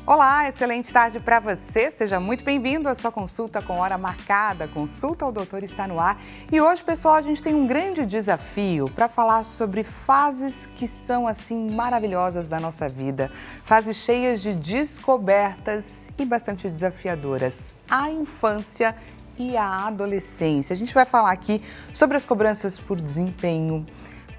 Olá, excelente tarde para você. Seja muito bem-vindo à sua consulta com hora marcada. Consulta ao Doutor está no ar. E hoje, pessoal, a gente tem um grande desafio para falar sobre fases que são, assim, maravilhosas da nossa vida. Fases cheias de descobertas e bastante desafiadoras. A infância e a adolescência. A gente vai falar aqui sobre as cobranças por desempenho,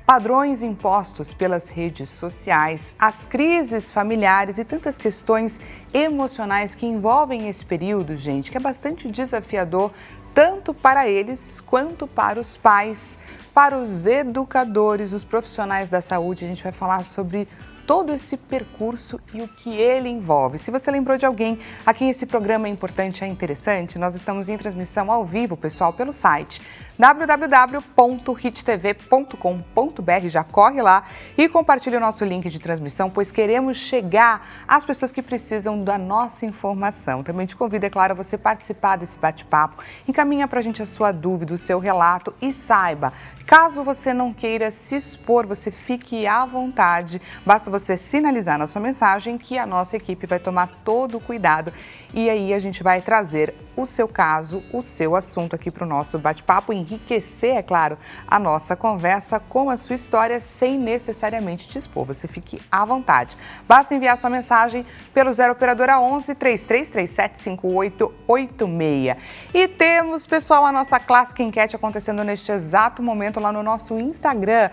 padrões impostos pelas redes sociais, as crises familiares e tantas questões emocionais que envolvem esse período, gente, que é bastante desafiador, tanto para eles quanto para os pais, para os educadores, os profissionais da saúde. A gente vai falar sobre todo esse percurso e o que ele envolve. Se você lembrou de alguém a quem esse programa é importante, é interessante, nós estamos em transmissão ao vivo, pessoal, pelo site www.hittv.com.br. Já corre lá e compartilhe o nosso link de transmissão, pois queremos chegar às pessoas que precisam da nossa informação. Também te convido, é claro, a você participar desse bate-papo. Encaminha pra gente a sua dúvida, o seu relato e saiba, caso você não queira se expor, você fique à vontade. Basta você sinalizar na sua mensagem que a nossa equipe vai tomar todo o cuidado e aí a gente vai trazer o seu caso, o seu assunto aqui para o nosso bate-papo, enriquecer, é claro, a nossa conversa com a sua história sem necessariamente te expor. Você fique à vontade. Basta enviar sua mensagem pelo 0 operadora 11 3337 5886. E temos, pessoal, a nossa clássica enquete acontecendo neste exato momento lá no nosso Instagram,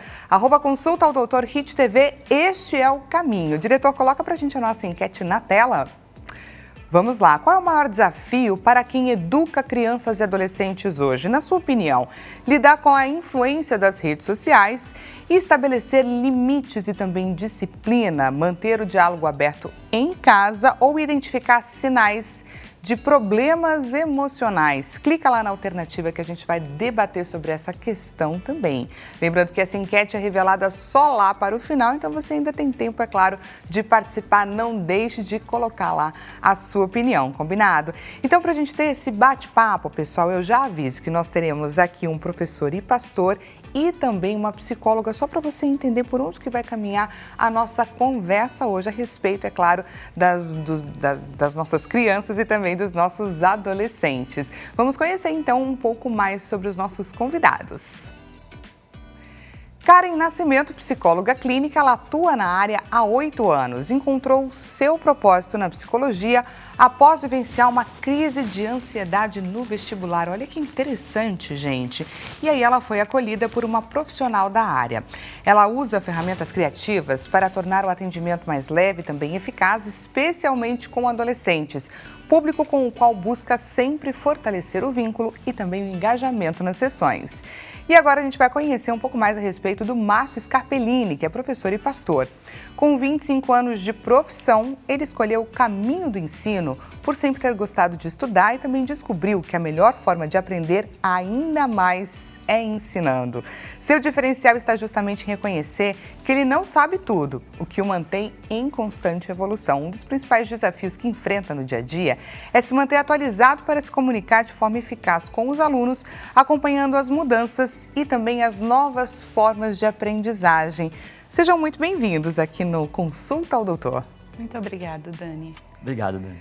@consulta ao Doutor Hit TV. Este é o caminho. Diretor, coloca pra gente a nossa enquete na tela. Vamos lá, qual é o maior desafio para quem educa crianças e adolescentes hoje? Na sua opinião, lidar com a influência das redes sociais, estabelecer limites e também disciplina, manter o diálogo aberto em casa ou identificar sinais de problemas emocionais? Clica lá na alternativa que a gente vai debater sobre essa questão também. Lembrando que essa enquete é revelada só lá para o final, então você ainda tem tempo, é claro, de participar. Não deixe de colocar lá a sua opinião, combinado? Então, para a gente ter esse bate-papo, pessoal, eu já aviso que nós teremos aqui um professor e pastor e também uma psicóloga, só para você entender por onde que vai caminhar a nossa conversa hoje a respeito, é claro, das nossas crianças e também dos nossos adolescentes. Vamos conhecer então um pouco mais sobre os nossos convidados. Karen Nascimento, psicóloga clínica, ela atua na área há 8 anos. Encontrou seu propósito na psicologia após vivenciar uma crise de ansiedade no vestibular. Olha que interessante, gente. E aí ela foi acolhida por uma profissional da área. Ela usa ferramentas criativas para tornar o atendimento mais leve e também eficaz, especialmente com adolescentes, público com o qual busca sempre fortalecer o vínculo e também o engajamento nas sessões. E agora a gente vai conhecer um pouco mais a respeito do Márcio Scarpellini, que é professor e pastor. Com 25 anos de profissão, ele escolheu o caminho do ensino por sempre ter gostado de estudar e também descobriu que a melhor forma de aprender ainda mais é ensinando. Seu diferencial está justamente em reconhecer que ele não sabe tudo, o que o mantém em constante evolução. Um dos principais desafios que enfrenta no dia a dia é se manter atualizado para se comunicar de forma eficaz com os alunos, acompanhando as mudanças e também as novas formas de aprendizagem. Sejam muito bem-vindos aqui no Consulta ao Doutor. Muito obrigada, Dani. Obrigado, Dani.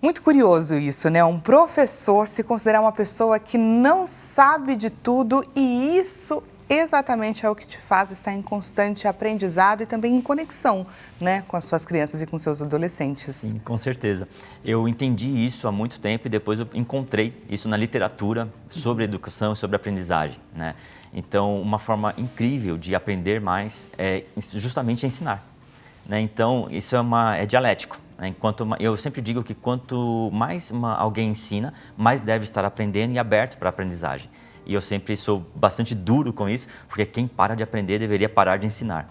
Muito curioso isso, né? Um professor se considerar uma pessoa que não sabe de tudo e isso exatamente é o que te faz estar em constante aprendizado e também em conexão, né, com as suas crianças e com seus adolescentes. Sim, com certeza. Eu entendi isso há muito tempo e depois eu encontrei isso na literatura sobre educação e sobre aprendizagem, né? Então, uma forma incrível de aprender mais é justamente ensinar, né? Então, isso é dialético. Eu sempre digo que quanto mais alguém ensina, mais deve estar aprendendo e aberto para a aprendizagem. E eu sempre sou bastante duro com isso, porque quem para de aprender deveria parar de ensinar,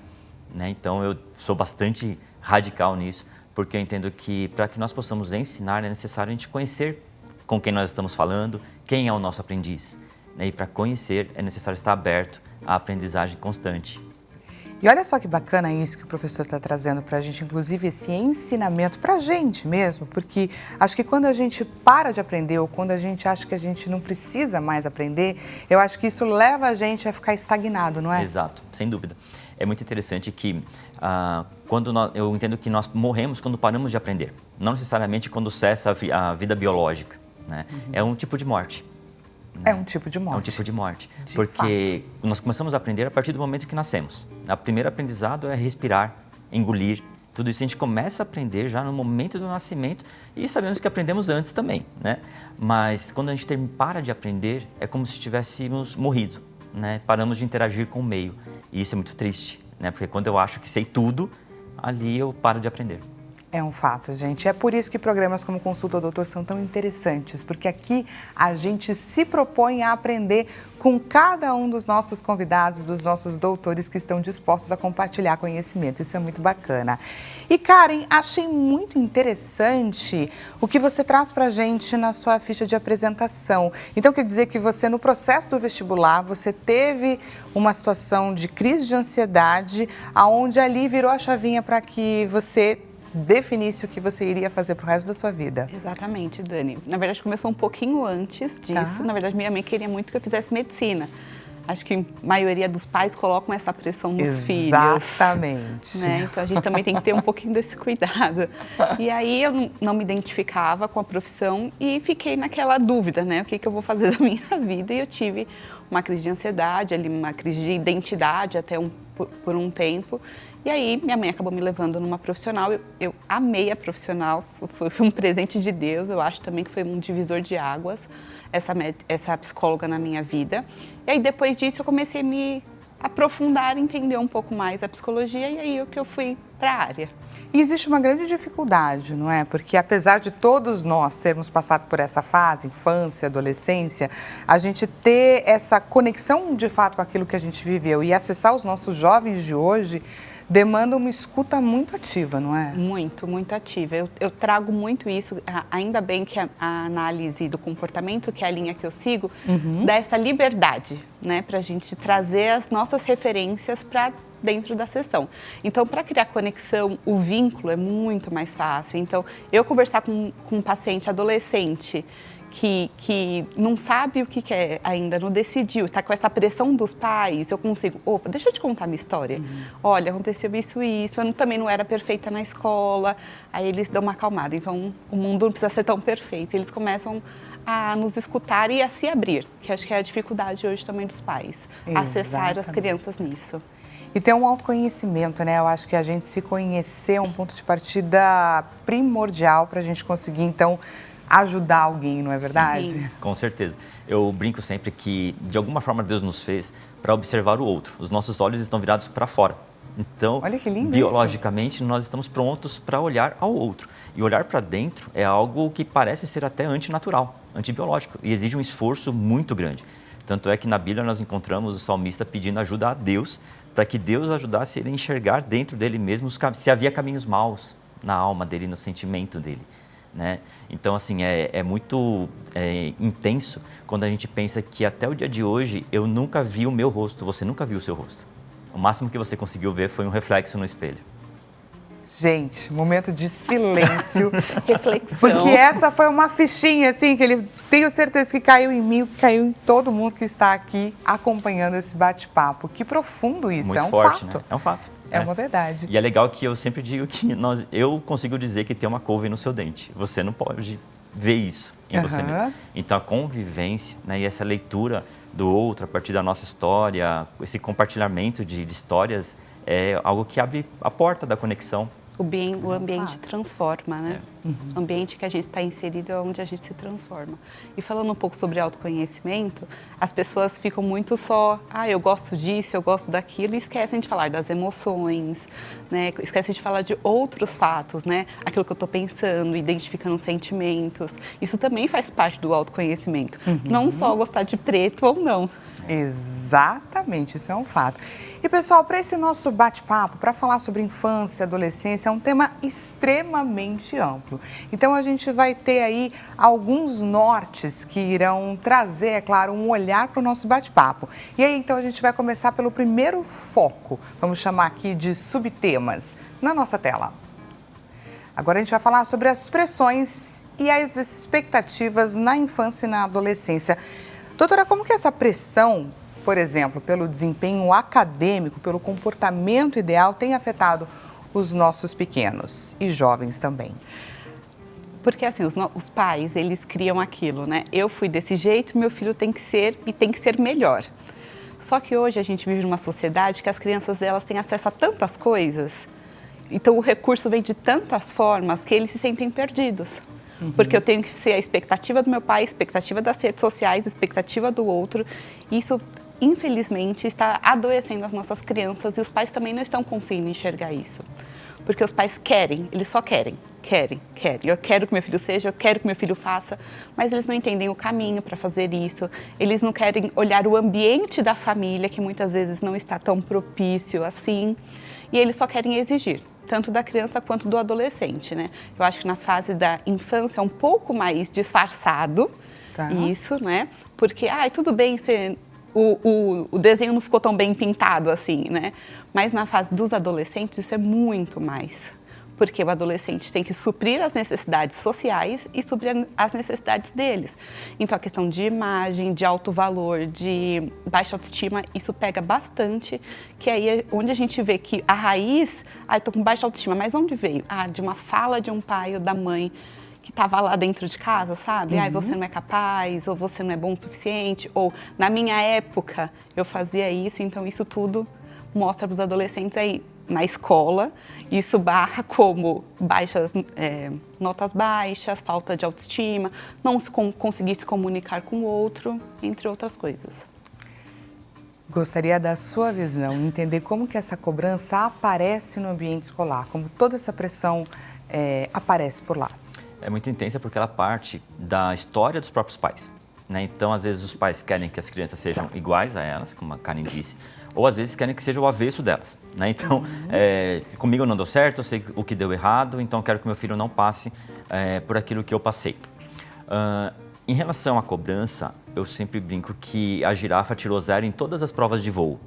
né? Então eu sou bastante radical nisso, porque eu entendo que para que nós possamos ensinar é necessário a gente conhecer com quem nós estamos falando, quem é o nosso aprendiz, né? E para conhecer é necessário estar aberto à aprendizagem constante. E olha só que bacana isso que o professor está trazendo para a gente, inclusive esse ensinamento para a gente mesmo, porque acho que quando a gente para de aprender ou quando a gente acha que a gente não precisa mais aprender, eu acho que isso leva a gente a ficar estagnado, não é? Exato, sem dúvida. é muito interessante que eu entendo que nós morremos quando paramos de aprender, não necessariamente quando cessa a vida biológica, né? É um tipo de morte. É um tipo de morte. É um tipo de morte, porque nós começamos a aprender a partir do momento que nascemos. O primeiro aprendizado é respirar, engolir. Tudo isso a gente começa a aprender já no momento do nascimento e sabemos que aprendemos antes também, né? Mas quando a gente para de aprender, é como se tivéssemos morrido, né? Paramos de interagir com o meio e isso é muito triste, né? Porque quando eu acho que sei tudo, ali eu paro de aprender. É um fato, gente. É por isso que programas como Consulta Doutor são tão interessantes, porque aqui a gente se propõe a aprender com cada um dos nossos convidados, dos nossos doutores que estão dispostos a compartilhar conhecimento. Isso é muito bacana. E Karen, achei muito interessante o que você traz para a gente na sua ficha de apresentação. Então, quer dizer que você, no processo do vestibular, você teve uma situação de crise de ansiedade, aonde ali virou a chavinha para que você definisse o que você iria fazer pro resto da sua vida. Exatamente, Dani. Na verdade, começou um pouquinho antes disso. Na verdade, minha mãe queria muito que eu fizesse medicina. Acho que a maioria dos pais colocam essa pressão nos filhos. Exatamente. Né? Então, a gente também tem que ter um pouquinho desse cuidado. E aí, eu não me identificava com a profissão e fiquei naquela dúvida, né? O que eu vou fazer da minha vida? E eu tive uma crise de ansiedade, ali, uma crise de identidade até por um tempo. E aí, minha mãe acabou me levando numa profissional. Eu amei a profissional, foi um presente de Deus. Eu acho também que foi um divisor de águas, essa psicóloga na minha vida. E aí, depois disso, eu comecei a me aprofundar, entender um pouco mais a psicologia. E aí, eu fui para a área. E existe uma grande dificuldade, não é? Porque apesar de todos nós termos passado por essa fase, infância, adolescência, a gente ter essa conexão de fato com aquilo que a gente viveu e acessar os nossos jovens de hoje demanda uma escuta muito ativa, não é? Muito, muito ativa. Eu trago muito isso, ainda bem que a análise do comportamento, que é a linha que eu sigo, dá essa liberdade, né, para a gente trazer as nossas referências para dentro da sessão. Então, para criar conexão, o vínculo é muito mais fácil. Então, eu conversar com um paciente adolescente que não sabe o que quer ainda, não decidiu, está com essa pressão dos pais, eu consigo, opa, deixa eu te contar a minha história. Olha, aconteceu isso e isso, eu também não era perfeita na escola, aí eles dão uma acalmada. Então, o mundo não precisa ser tão perfeito, eles começam a nos escutar e a se abrir, que acho que é a dificuldade hoje também dos pais, acessar as crianças nisso. E ter um autoconhecimento, né? Eu acho que a gente se conhecer é um ponto de partida primordial para a gente conseguir, então, ajudar alguém, não é verdade? Sim. Com certeza. Eu brinco sempre que, de alguma forma, Deus nos fez para observar o outro. Os nossos olhos estão virados para fora. Então, olha que lindo biologicamente, nós estamos prontos para olhar ao outro. E olhar para dentro é algo que parece ser até antinatural, antibiológico, e exige um esforço muito grande. Tanto é que na Bíblia nós encontramos o salmista pedindo ajuda a Deus, para que Deus ajudasse ele a enxergar dentro dele mesmo se havia caminhos maus na alma dele, no sentimento dele. Né? Então, assim, é muito intenso quando a gente pensa que até o dia de hoje eu nunca vi o meu rosto, você nunca viu o seu rosto. O máximo que você conseguiu ver foi um reflexo no espelho. Gente, momento de silêncio. Reflexão. Porque essa foi uma fichinha, assim, que ele tenho certeza que caiu em mim, que caiu em todo mundo que está aqui acompanhando esse bate-papo. Que profundo isso, muito é um forte, fato. Né? É um fato. É uma verdade. E é legal que eu sempre digo que eu consigo dizer que tem uma couve no seu dente. Você não pode ver isso em você mesmo. Então, a convivência, né, e essa leitura do outro a partir da nossa história, esse compartilhamento de histórias é algo que abre a porta da conexão. O ambiente transforma, né? O ambiente que a gente está inserido é onde a gente se transforma. E falando um pouco sobre autoconhecimento, as pessoas ficam muito só, eu gosto disso, eu gosto daquilo, e esquecem de falar das emoções, né? Esquecem de falar de outros fatos, né? Aquilo que eu estou pensando, identificando sentimentos. Isso também faz parte do autoconhecimento. Não só gostar de preto ou não. Exatamente, isso é um fato. E, pessoal, para esse nosso bate-papo, para falar sobre infância e adolescência, é um tema extremamente amplo. Então, a gente vai ter aí alguns nortes que irão trazer, é claro, um olhar para o nosso bate-papo. E aí, então, a gente vai começar pelo primeiro foco, vamos chamar aqui de subtemas, na nossa tela. Agora a gente vai falar sobre as pressões e as expectativas na infância e na adolescência. Doutora, como que essa pressão por exemplo, pelo desempenho acadêmico, pelo comportamento ideal, tem afetado os nossos pequenos e jovens também? Porque assim, os pais, eles criam aquilo, né? Eu fui desse jeito, meu filho tem que ser e tem que ser melhor. Só que hoje a gente vive numa sociedade que as crianças, elas têm acesso a tantas coisas, então o recurso vem de tantas formas que eles se sentem perdidos. Porque eu tenho que ser a expectativa do meu pai, a expectativa das redes sociais, a expectativa do outro. Isso, infelizmente, está adoecendo as nossas crianças e os pais também não estão conseguindo enxergar isso. Porque os pais querem, eles só querem. Eu quero que meu filho seja, eu quero que meu filho faça, mas eles não entendem o caminho para fazer isso. Eles não querem olhar o ambiente da família, que muitas vezes não está tão propício assim. E eles só querem exigir, tanto da criança quanto do adolescente, né? Eu acho que na fase da infância é um pouco mais disfarçado, isso, né? Porque, tudo bem, o desenho não ficou tão bem pintado assim, né? Mas na fase dos adolescentes isso é muito mais. Porque o adolescente tem que suprir as necessidades sociais e suprir as necessidades deles. Então, a questão de imagem, de alto valor, de baixa autoestima, isso pega bastante, que aí é onde a gente vê que a raiz, estou com baixa autoestima, mas onde veio? De uma fala de um pai ou da mãe que estava lá dentro de casa, sabe? Você não é capaz, ou você não é bom o suficiente, ou na minha época eu fazia isso, então isso tudo mostra para os adolescentes aí na escola, isso barra como notas baixas, falta de autoestima, não conseguir se comunicar com o outro, entre outras coisas. Gostaria da sua visão, entender como que essa cobrança aparece no ambiente escolar, como toda essa pressão aparece por lá. É muito intensa porque ela parte da história dos próprios pais, né? Então, às vezes, os pais querem que as crianças sejam iguais a elas, como a Karen disse, ou às vezes querem que seja o avesso delas, né? Então, comigo não deu certo, eu sei o que deu errado, então quero que meu filho não passe por aquilo que eu passei. Em relação à cobrança, eu sempre brinco que a girafa tirou 0 em todas as provas de voo.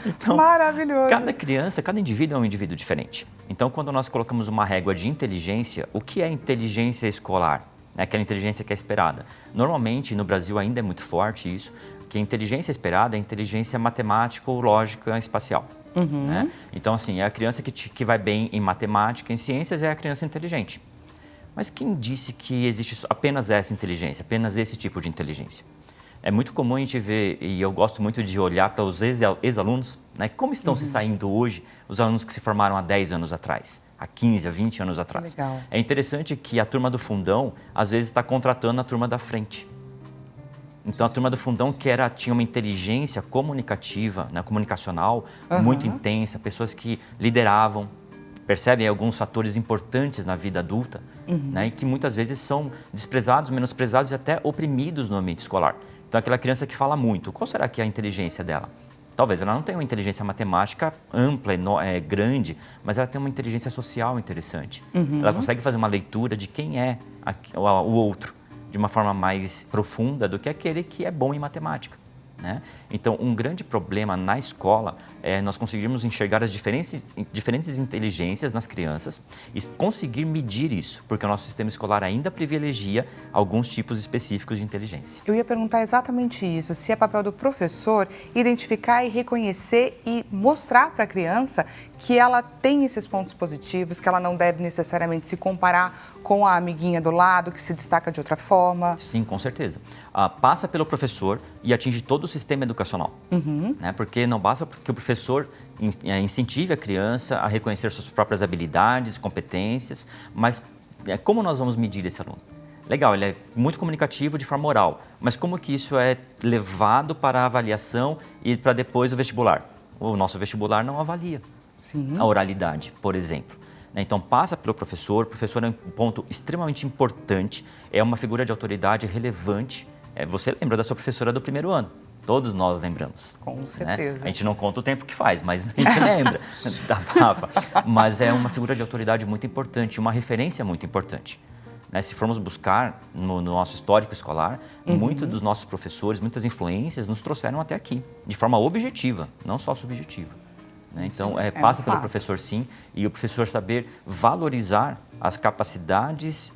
Então, maravilhoso. Cada criança, cada indivíduo é um indivíduo diferente. Então, quando nós colocamos uma régua de inteligência, o que é inteligência escolar? Aquela inteligência que é esperada. Normalmente, no Brasil ainda é muito forte isso, que a inteligência esperada é a inteligência matemática ou lógica espacial. Né? Então, assim, é a criança que vai bem em matemática, em ciências, é a criança inteligente. Mas quem disse que existe apenas essa inteligência, apenas esse tipo de inteligência? É muito comum a gente ver, e eu gosto muito de olhar para os ex-alunos, né? Como estão se saindo hoje os alunos que se formaram há 10 anos atrás, há 15, há 20 anos atrás. Legal. É interessante que a turma do fundão, às vezes, está contratando a turma da frente. Então, a turma do fundão tinha uma inteligência comunicativa, né, comunicacional, muito intensa, pessoas que lideravam, percebem alguns fatores importantes na vida adulta, né, e que muitas vezes são desprezados, menosprezados e até oprimidos no ambiente escolar. Então, aquela criança que fala muito, qual será que é a inteligência dela? Talvez ela não tenha uma inteligência matemática ampla, grande, mas ela tem uma inteligência social interessante. Ela consegue fazer uma leitura de quem é o outro, de uma forma mais profunda do que aquele que é bom em matemática. Né? Então, um grande problema na escola é nós conseguirmos enxergar as diferentes inteligências nas crianças e conseguir medir isso, porque o nosso sistema escolar ainda privilegia alguns tipos específicos de inteligência. Eu ia perguntar exatamente isso, se é papel do professor identificar e reconhecer e mostrar para a criança que ela tem esses pontos positivos, que ela não deve necessariamente se comparar com a amiguinha do lado, que se destaca de outra forma. Sim, com certeza. Passa pelo professor e atinge todo o sistema educacional. Né? Porque não basta que o professor incentive a criança a reconhecer suas próprias habilidades, competências, mas como nós vamos medir esse aluno? Legal, ele é muito comunicativo de forma oral, mas como que isso é levado para a avaliação e para depois o vestibular? O nosso vestibular não avalia a oralidade, por exemplo. Então, passa pelo professor. O professor é um ponto extremamente importante, é uma figura de autoridade relevante. Você lembra da sua professora do primeiro ano? Todos nós lembramos. Com certeza. Né? A gente não conta o tempo que faz, mas a gente lembra da Rafa. Mas é uma figura de autoridade muito importante, uma referência muito importante. Né? Se formos buscar no nosso histórico escolar, muitos dos nossos professores, muitas influências nos trouxeram até aqui, de forma objetiva, não só subjetiva. Né? Então, passa pelo professor, sim, e o professor saber valorizar as capacidades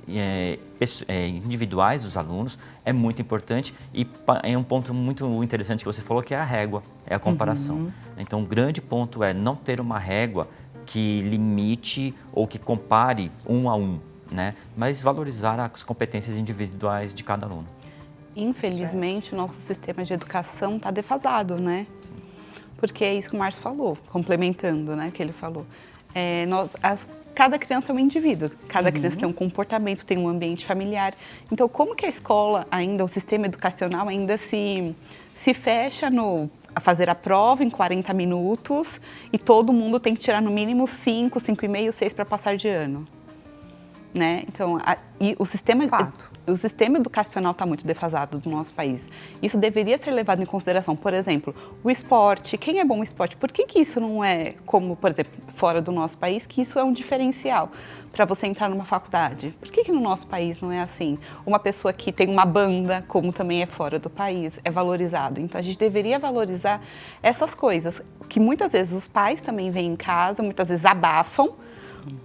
individuais dos alunos é muito importante e é um ponto muito interessante que você falou, que é a régua, é a comparação. Então, o grande ponto é não ter uma régua que limite ou que compare um a um, né? Mas valorizar as competências individuais de cada aluno. Infelizmente, o nosso sistema de educação está defasado, né? Porque é isso que o Márcio falou, complementando, né, que ele falou. Cada criança é um indivíduo, cada criança tem um comportamento, tem um ambiente familiar. Então, como que a escola ainda, o sistema educacional ainda se fecha a fazer a prova em 40 minutos e todo mundo tem que tirar no mínimo 5, 5,5, 6 para passar de ano? Né? Então, o sistema educacional está muito defasado do nosso país. Isso deveria ser levado em consideração. Por exemplo, o esporte. Quem é bom no esporte? Por que isso não é como, por exemplo, fora do nosso país, que isso é um diferencial para você entrar numa faculdade? Por que no nosso país não é assim? Uma pessoa que tem uma banda, como também é fora do país, é valorizado. Então, a gente deveria valorizar essas coisas, que muitas vezes os pais também vêm em casa, muitas vezes abafam,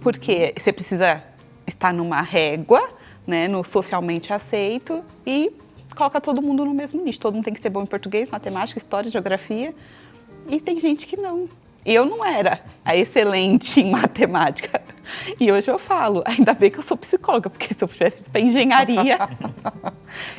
porque você precisa estar numa régua, né, no socialmente aceito, e coloca todo mundo no mesmo nicho. Todo mundo tem que ser bom em português, matemática, história, geografia, e tem gente que não. Eu não era a excelente em matemática. E hoje eu falo, ainda bem que eu sou psicóloga, porque se eu tivesse para engenharia,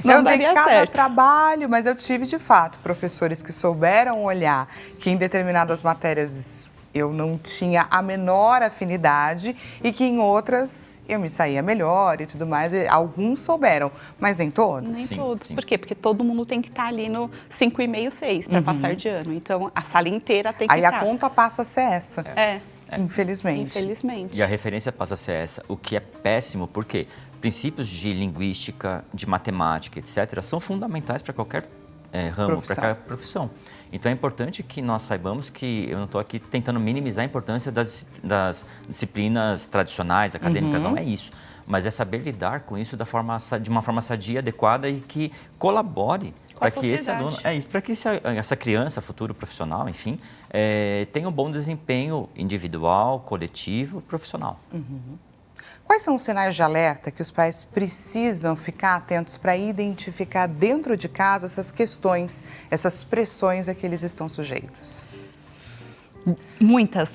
não daria certo. Eu dei cada trabalho, mas eu tive, de fato, professores que souberam olhar que em determinadas matérias eu não tinha a menor afinidade e que em outras eu me saía melhor e tudo mais. Alguns souberam, mas nem todos. Nem todos. Por quê? Porque todo mundo tem que estar ali no 5,5, 6 para passar de ano. Então, a sala inteira tem que estar. Aí a conta passa a ser essa. Infelizmente. E a referência passa a ser essa, o que é péssimo, porque princípios de linguística, de matemática, etc., são fundamentais para qualquer ramo, para qualquer profissão. Então é importante que nós saibamos que eu não estou aqui tentando minimizar a importância das disciplinas tradicionais, acadêmicas, não é isso. Mas é saber lidar com isso de uma forma sadia, adequada e que colabore para que esse aluno, para que essa criança, futuro profissional, enfim, tenha um bom desempenho individual, coletivo e profissional. Quais são os sinais de alerta que os pais precisam ficar atentos para identificar dentro de casa essas questões, essas pressões a que eles estão sujeitos? Muitos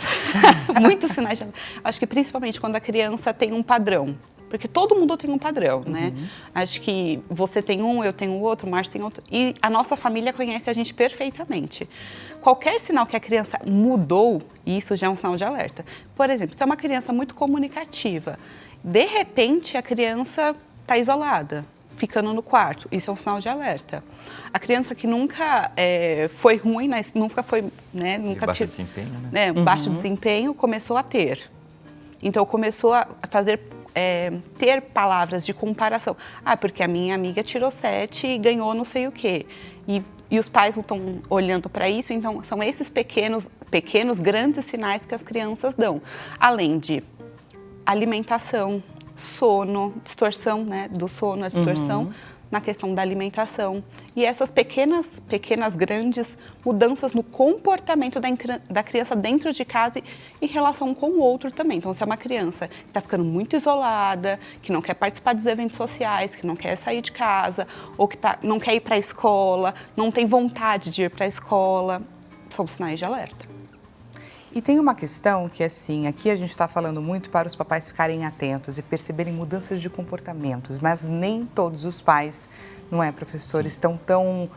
sinais de alerta. Acho que principalmente quando a criança tem um padrão. Porque todo mundo tem um padrão, né? Acho que você tem um, eu tenho outro, o Márcio tem outro. E a nossa família conhece a gente perfeitamente. Qualquer sinal que a criança mudou, isso já é um sinal de alerta. Por exemplo, se é uma criança muito comunicativa, de repente a criança está isolada, ficando no quarto, isso é um sinal de alerta. A criança que nunca foi ruim, nunca foi... Né, nunca baixo desempenho, né? Baixo desempenho, começou a ter. Então, começou a fazer... ter palavras de comparação. Porque a minha amiga tirou 7 e ganhou não sei o quê. E os pais não estão olhando para isso, então são esses pequenos, grandes sinais que as crianças dão. Além de alimentação, sono, distorção, né, do sono, a distorção na questão da alimentação. E essas pequenas, grandes mudanças no comportamento da criança dentro de casa e em relação com o outro também. Então, se é uma criança que está ficando muito isolada, que não quer participar dos eventos sociais, que não quer sair de casa, ou que não quer ir para a escola, não tem vontade de ir para a escola, são sinais de alerta. E tem uma questão que, assim, aqui a gente está falando muito para os papais ficarem atentos e perceberem mudanças de comportamentos, mas nem todos os pais, não é, professor, estão tão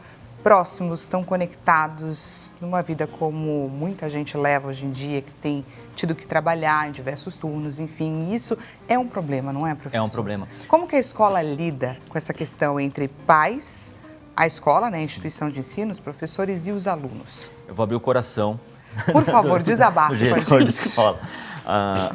próximos, tão conectados numa vida como muita gente leva hoje em dia, que tem tido que trabalhar em diversos turnos, enfim, isso é um problema, não é, professor? É um problema. Como que a escola lida com essa questão entre pais, a escola, né, a instituição de ensino, os professores e os alunos? Eu vou abrir o coração. Por favor, desabafe com a diretor de gente. escola.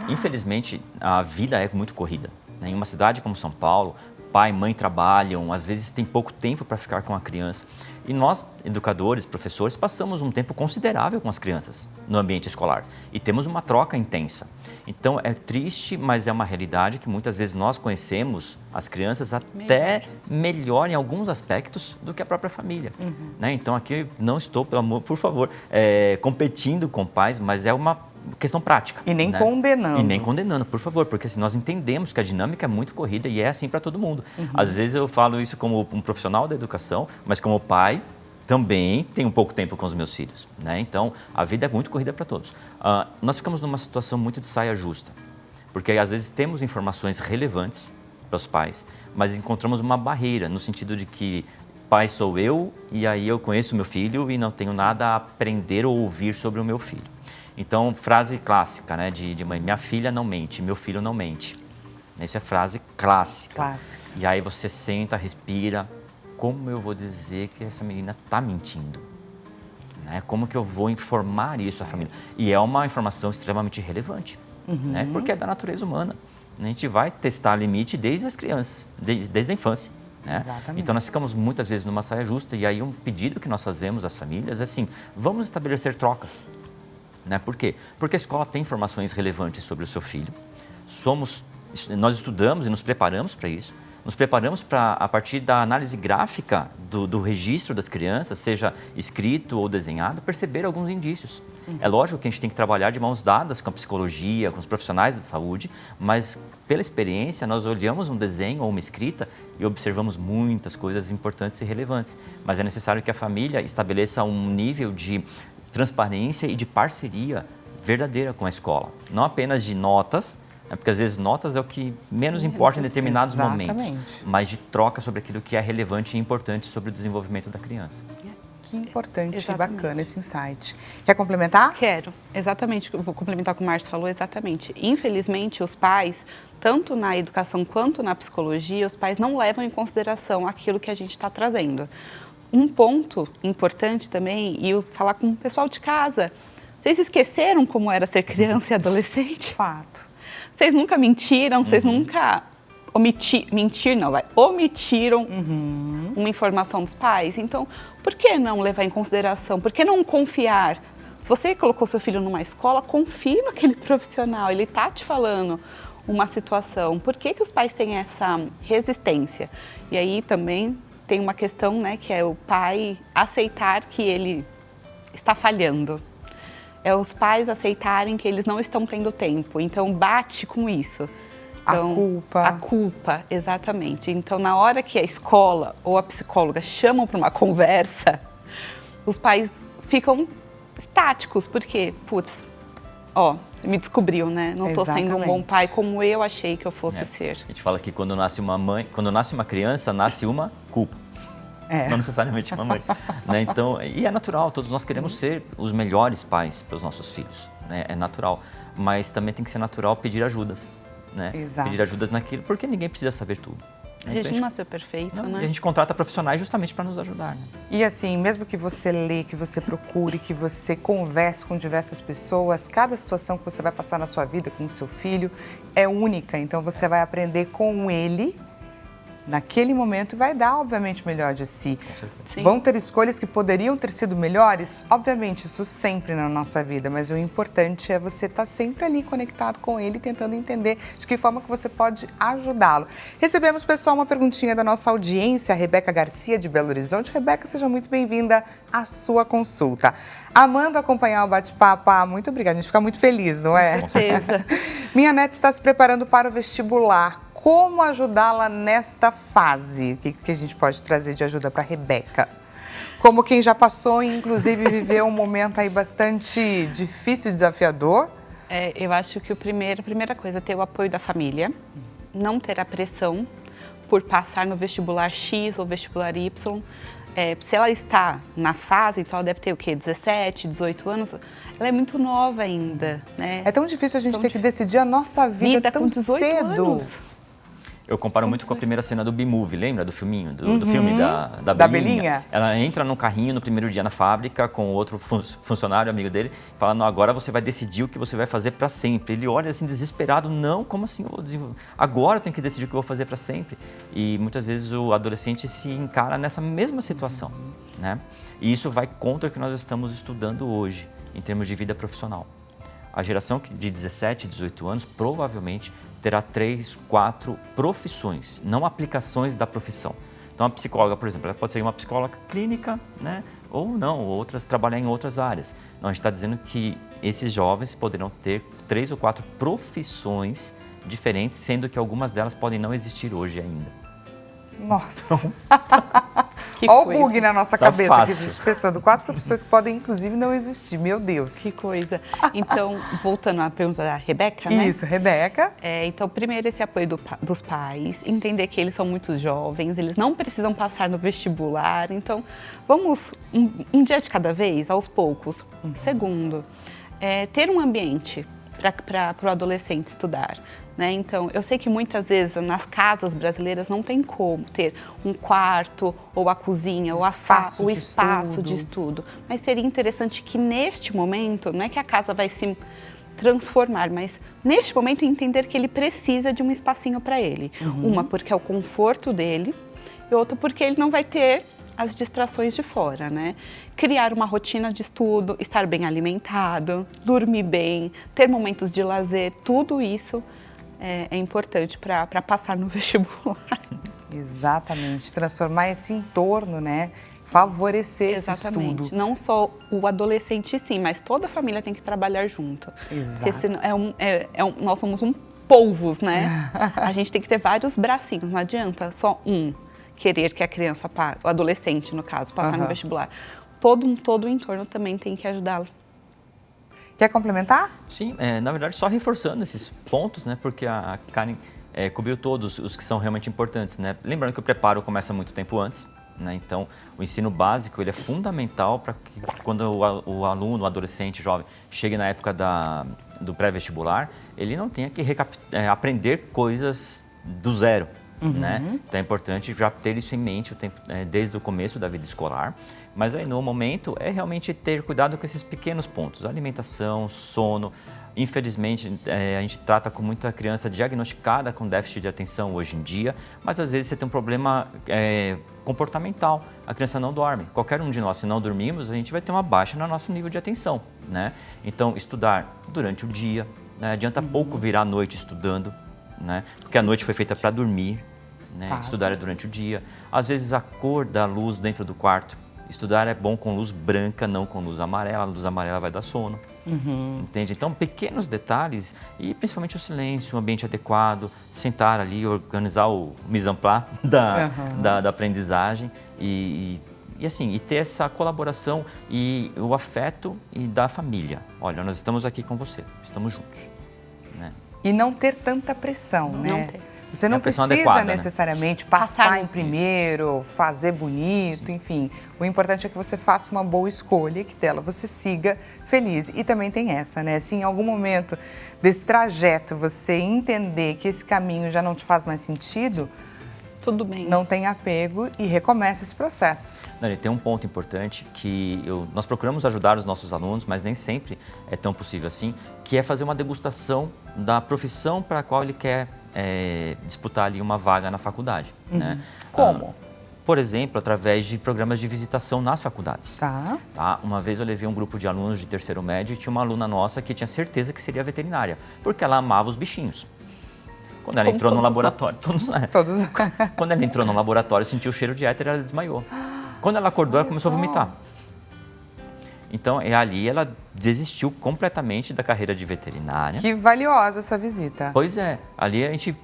Infelizmente, a vida é muito corrida. Em uma cidade como São Paulo, pai e mãe trabalham, às vezes tem pouco tempo para ficar com a criança. E nós, educadores, professores, passamos um tempo considerável com as crianças no ambiente escolar. E temos uma troca intensa. Então, é triste, mas é uma realidade que muitas vezes nós conhecemos as crianças até melhor em alguns aspectos do que a própria família. Né? Então, aqui não estou, pelo amor, por favor, competindo com pais, mas é uma questão prática. E nem né? condenando. E nem condenando, por favor, porque assim, nós entendemos que a dinâmica é muito corrida e é assim para todo mundo. Às vezes eu falo isso como um profissional da educação, mas como pai também tenho pouco tempo com os meus filhos. Né? Então, a vida é muito corrida para todos. Nós ficamos numa situação muito de saia justa, porque às vezes temos informações relevantes para os pais, mas encontramos uma barreira no sentido de que pai sou eu e aí eu conheço meu filho e não tenho nada a aprender ou ouvir sobre o meu filho. Então, frase clássica, né, de mãe, minha filha não mente, meu filho não mente. Essa é frase clássica. Clássica. E aí você senta, respira, como eu vou dizer que essa menina está mentindo? Né? Como que eu vou informar isso à família? E é uma informação extremamente relevante, né? Porque é da natureza humana. A gente vai testar limite desde as crianças, desde a infância. Né? Exatamente. Então, nós ficamos muitas vezes numa saia justa e aí um pedido que nós fazemos às famílias é assim, vamos estabelecer trocas. Né? Por quê? Porque a escola tem informações relevantes sobre o seu filho, nós estudamos e nos preparamos para isso, nos preparamos para, a partir da análise gráfica do registro das crianças, seja escrito ou desenhado, perceber alguns indícios. É lógico que a gente tem que trabalhar de mãos dadas com a psicologia, com os profissionais da saúde, mas pela experiência nós olhamos um desenho ou uma escrita e observamos muitas coisas importantes e relevantes. Mas é necessário que a família estabeleça um nível de transparência e de parceria verdadeira com a escola. Não apenas de notas, porque às vezes notas é o que menos importa em determinados momentos, mas de troca sobre aquilo que é relevante e importante sobre o desenvolvimento da criança. Que importante, Exatamente. bacana esse insight. Quer complementar? Quero, exatamente, eu vou complementar o que o Márcio falou, exatamente. Infelizmente, os pais, tanto na educação quanto na psicologia, os pais não levam em consideração aquilo que a gente está trazendo. Um ponto importante também, e eu falar com o pessoal de casa, vocês esqueceram como era ser criança e adolescente? Fato. Vocês nunca mentiram, vocês nunca omitiram uma informação dos pais. Então, por que não levar em consideração? Por que não confiar? Se você colocou seu filho numa escola, confie naquele profissional, ele está te falando uma situação. Por que os pais têm essa resistência? E aí também tem uma questão, né, que é o pai aceitar que ele está falhando. É os pais aceitarem que eles não estão tendo tempo. Então, bate com isso. Então, a culpa. A culpa, exatamente. Então, na hora que a escola ou a psicóloga chamam para uma conversa, os pais ficam estáticos, porque, putz, me descobriu, né? Não estou sendo um bom pai como eu achei que eu fosse ser. A gente fala que quando nasce uma criança, nasce uma culpa. Não necessariamente uma mãe. Né? Então, e é natural, todos nós queremos ser os melhores pais para os nossos filhos. Né? É natural. Mas também tem que ser natural pedir ajudas. Né? Exato. Pedir ajudas naquilo, porque ninguém precisa saber tudo. A gente não nasceu perfeito, né? A gente contrata profissionais justamente para nos ajudar. Né? E assim, mesmo que você lê, que você procure, que você converse com diversas pessoas, cada situação que você vai passar na sua vida com o seu filho é única. Então, você vai aprender com ele naquele momento e vai dar, obviamente, o melhor de si. Com certeza. Sim. Vão ter escolhas que poderiam ter sido melhores? Obviamente, isso sempre na nossa vida, mas o importante é você estar sempre ali conectado com ele, tentando entender de que forma que você pode ajudá-lo. Recebemos, pessoal, uma perguntinha da nossa audiência, a Rebeca Garcia, de Belo Horizonte. Rebeca, seja muito bem-vinda à sua consulta. Amando acompanhar o bate-papo, muito obrigada, a gente fica muito feliz, não é? Com certeza. Minha neta está se preparando para o vestibular. Como ajudá-la nesta fase? O que a gente pode trazer de ajuda para a Rebeca? Como quem já passou e, inclusive, viveu um momento aí bastante difícil e desafiador. Eu acho que a primeira coisa é ter o apoio da família, não ter a pressão por passar no vestibular X ou vestibular Y. Se ela está na fase, então ela deve ter o quê? 17, 18 anos, ela é muito nova ainda, né? É tão difícil a gente ter que decidir a nossa vida tão com 18 cedo. anos. Eu comparo muito com a primeira cena do B-Movie, lembra do filminho? Do filme da Da Belinha. Belinha. Ela entra no carrinho no primeiro dia na fábrica com outro funcionário, amigo dele, fala, não, agora você vai decidir o que você vai fazer para sempre. Ele olha assim, desesperado, não, como assim? Agora eu tenho que decidir o que eu vou fazer para sempre. E muitas vezes o adolescente se encara nessa mesma situação, né? E isso vai contra o que nós estamos estudando hoje, em termos de vida profissional. A geração de 17, 18 anos provavelmente terá 3, 4 profissões, não aplicações da profissão. Então, a psicóloga, por exemplo, ela pode ser uma psicóloga clínica, né, ou não, outras trabalhar em outras áreas. Não, a gente está dizendo que esses jovens poderão ter 3 ou 4 profissões diferentes, sendo que algumas delas podem não existir hoje ainda. Nossa! Que Olha o coisa. bug na nossa Tá cabeça aqui, fácil. a gente pensando 4 profissões que podem inclusive não existir, meu Deus. Que coisa. Então, voltando à pergunta da Rebeca, né? Isso, Rebeca. Então, primeiro, esse apoio dos pais, entender que eles são muito jovens, eles não precisam passar no vestibular. Então, vamos um dia de cada vez, aos poucos. Segundo, ter um ambiente para o adolescente estudar. Né? Então, eu sei que muitas vezes nas casas brasileiras não tem como ter um quarto, ou a cozinha, ou o espaço de estudo. Mas seria interessante que neste momento, não é que a casa vai se transformar, mas neste momento entender que ele precisa de um espacinho para ele. Uma porque é o conforto dele e outra porque ele não vai ter as distrações de fora, né? Criar uma rotina de estudo, estar bem alimentado, dormir bem, ter momentos de lazer, tudo isso é importante para passar no vestibular. Exatamente, transformar esse entorno, né? Favorecer Exatamente. esse estudo. Não só o adolescente sim, mas toda a família tem que trabalhar junto. Exato. Porque senão nós somos polvos, né? A gente tem que ter vários bracinhos, não adianta só um querer que a criança, o adolescente no caso, passar no vestibular. Todo o entorno também tem que ajudá-lo. Quer complementar? Sim, na verdade, só reforçando esses pontos, né? Porque a Karen cobriu todos os que são realmente importantes, né? Lembrando que o preparo começa muito tempo antes, né? Então, o ensino básico ele é fundamental para que quando o aluno, o adolescente, jovem, chegue na época do pré-vestibular, ele não tenha que aprender coisas do zero. Né? Então é importante já ter isso em mente desde o começo da vida escolar, mas aí no momento é realmente ter cuidado com esses pequenos pontos, alimentação, sono. Infelizmente a gente trata com muita criança diagnosticada com déficit de atenção hoje em dia, mas às vezes você tem um problema comportamental, a criança não dorme. Qualquer um de nós, se não dormirmos, a gente vai ter uma baixa no nosso nível de atenção, né? Então estudar durante o dia, né? Adianta pouco virar à noite estudando, né? Porque a noite foi feita para dormir, né? Estudar é durante o dia. Às vezes a cor da luz dentro do quarto. Estudar é bom com luz branca, não com luz amarela. A luz amarela vai dar sono. Entende? Então, pequenos detalhes e principalmente o silêncio, o ambiente adequado, sentar ali, organizar o mise en place da aprendizagem e ter essa colaboração e o afeto e da família. Olha, nós estamos aqui com você, estamos juntos, né? E não ter tanta pressão, né? Não ter. Você não precisa adequada, necessariamente passar Passar em primeiro, fazer bonito, enfim. O importante é que você faça uma boa escolha e que dela você siga feliz. E também tem essa, né? Se em algum momento desse trajeto você entender que esse caminho já não te faz mais sentido, Tudo bem. não tem apego e recomeça esse processo. Dani, tem um ponto importante que nós procuramos ajudar os nossos alunos, mas nem sempre é tão possível assim, que é fazer uma degustação da profissão para a qual ele quer disputar ali uma vaga na faculdade. Né? Como? Por exemplo, através de programas de visitação nas faculdades. Tá. Uma vez eu levei um grupo de alunos de terceiro médio e tinha uma aluna nossa que tinha certeza que seria veterinária, porque ela amava os bichinhos. Quando ela entrou no laboratório, Todos. Quando ela entrou no laboratório, sentiu o cheiro de éter e ela desmaiou. Quando ela acordou, ela começou a vomitar. Então, ali ela desistiu completamente da carreira de veterinária. Que valiosa essa visita. Pois é, ali a gente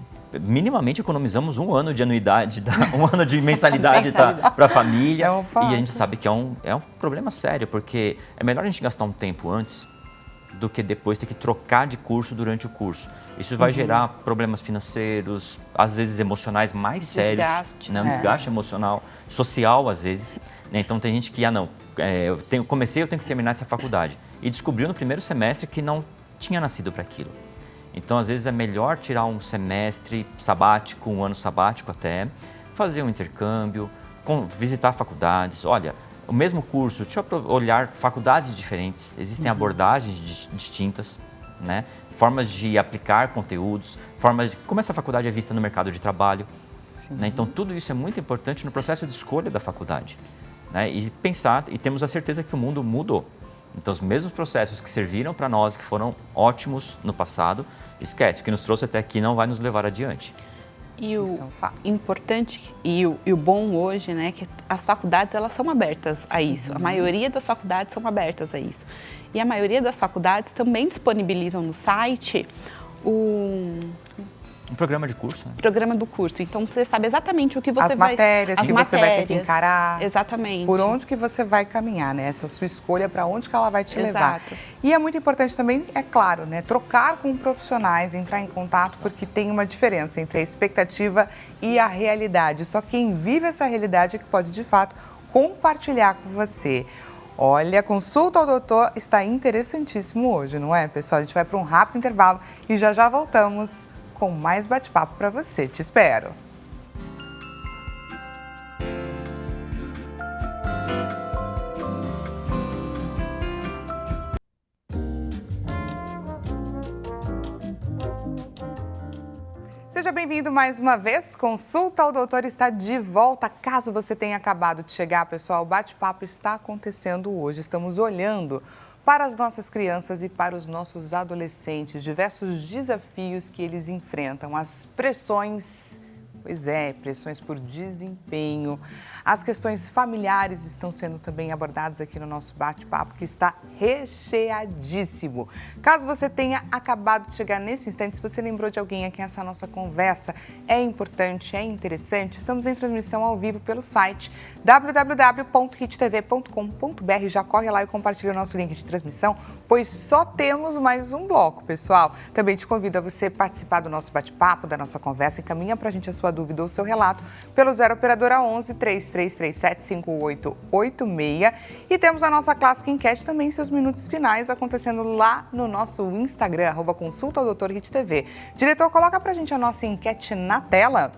minimamente economizamos 1 ano de anuidade, 1 ano de mensalidade para a família. É um fato. E a gente sabe que é um problema sério, porque é melhor a gente gastar um tempo antes do que depois ter que trocar de curso durante o curso. Isso vai gerar problemas financeiros, às vezes emocionais mais sérios, né? Um desgaste emocional, social às vezes. Né? Então tem gente que, eu tenho que terminar essa faculdade. E descobriu no primeiro semestre que não tinha nascido para aquilo. Então às vezes é melhor tirar um semestre sabático, um ano sabático até, fazer um intercâmbio, visitar faculdades. Olha, o mesmo curso, deixa eu olhar faculdades diferentes, existem abordagens distintas, né? Formas de aplicar conteúdos, formas de como essa faculdade é vista no mercado de trabalho. Né? Então, tudo isso é muito importante no processo de escolha da faculdade. Né? E pensar, e temos a certeza que o mundo mudou. Então, os mesmos processos que serviram para nós, que foram ótimos no passado, esquece, o que nos trouxe até aqui não vai nos levar adiante. E o Isso é um fato. importante e o bom hoje, né, que as faculdades elas são abertas a isso. A maioria das faculdades são abertas a isso. E a maioria das faculdades também disponibilizam no site Um programa de curso, né? programa do curso. Então você sabe exatamente o que você As matérias que você vai ter que encarar. Exatamente. Por onde que você vai caminhar, né? Essa sua escolha, para onde que ela vai te levar. Exato. E é muito importante também, é claro, né? Trocar com profissionais, entrar em contato, porque tem uma diferença entre a expectativa e a realidade. Só quem vive essa realidade é que pode, de fato, compartilhar com você. Olha, a consulta ao doutor está interessantíssimo hoje, não é, pessoal? A gente vai para um rápido intervalo e já voltamos com mais bate-papo para você. Te espero. Seja bem-vindo mais uma vez. Consulta ao Doutor está de volta. Caso você tenha acabado de chegar, pessoal, o bate-papo está acontecendo hoje. Estamos olhando para as nossas crianças e para os nossos adolescentes, diversos desafios que eles enfrentam, as pressões, pressões por desempenho, as questões familiares estão sendo também abordadas aqui no nosso bate-papo, que está recheadíssimo. Caso você tenha acabado de chegar nesse instante, se você lembrou de alguém a quem essa nossa conversa é importante, é interessante, estamos em transmissão ao vivo pelo site www.hittv.com.br. Já corre lá e compartilha o nosso link de transmissão, pois só temos mais um bloco, pessoal. Também te convido a você participar do nosso bate-papo, da nossa conversa, encaminha pra gente a sua dúvida ou seu relato pelo 0 operadora 11 3337 5886. E temos a nossa clássica enquete também, seus minutos finais, acontecendo lá no nosso Instagram, @consulta ao Doutor Hit TV. Diretor, coloca pra gente a nossa enquete na tela.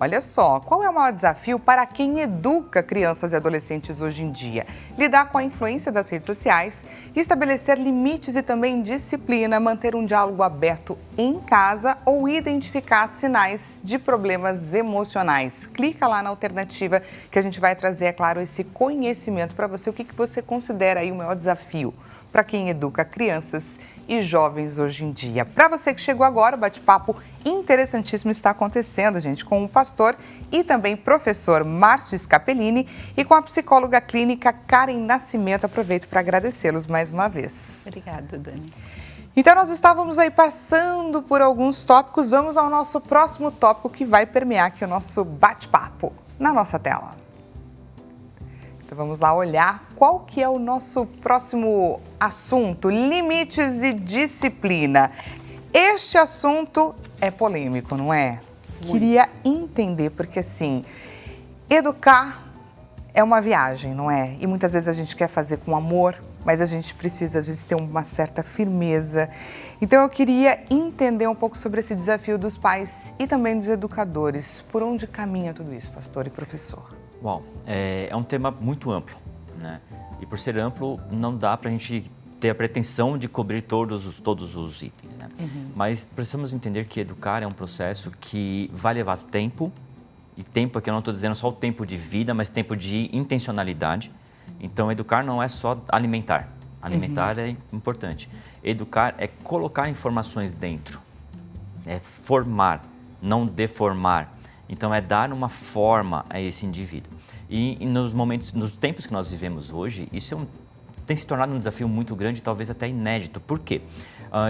Olha só, qual é o maior desafio para quem educa crianças e adolescentes hoje em dia? Lidar com a influência das redes sociais, estabelecer limites e também disciplina, manter um diálogo aberto em casa ou identificar sinais de problemas emocionais. Clica lá na alternativa que a gente vai trazer, é claro, esse conhecimento para você. O que você considera aí o maior desafio para quem educa crianças e jovens hoje em dia? Para você que chegou agora, o bate-papo interessantíssimo está acontecendo, gente, com o pastor e também professor Márcio Scapellini e com a psicóloga clínica Karen Nascimento. Aproveito para agradecê-los mais uma vez. Obrigada, Dani. Então, nós estávamos aí passando por alguns tópicos. Vamos ao nosso próximo tópico que vai permear aqui o nosso bate-papo na nossa tela. Então, vamos lá olhar qual que é o nosso próximo assunto: limites e disciplina. Este assunto é polêmico, não é? Queria entender, porque assim, educar é uma viagem, não é? E muitas vezes a gente quer fazer com amor, mas a gente precisa, às vezes, ter uma certa firmeza. Então, eu queria entender um pouco sobre esse desafio dos pais e também dos educadores. Por onde caminha tudo isso, pastor e professor? Bom, é um tema muito amplo, né? E por ser amplo, não dá para a gente ter a pretensão de cobrir todos os itens, né? Mas precisamos entender que educar é um processo que vai levar tempo, e tempo aqui eu não estou dizendo só o tempo de vida, mas tempo de intencionalidade. Então, educar não é só alimentar. Alimentar é importante. Educar é colocar informações dentro, é formar, não deformar. Então, é dar uma forma a esse indivíduo. E nos tempos que nós vivemos hoje, isso tem se tornado um desafio muito grande, talvez até inédito. Por quê?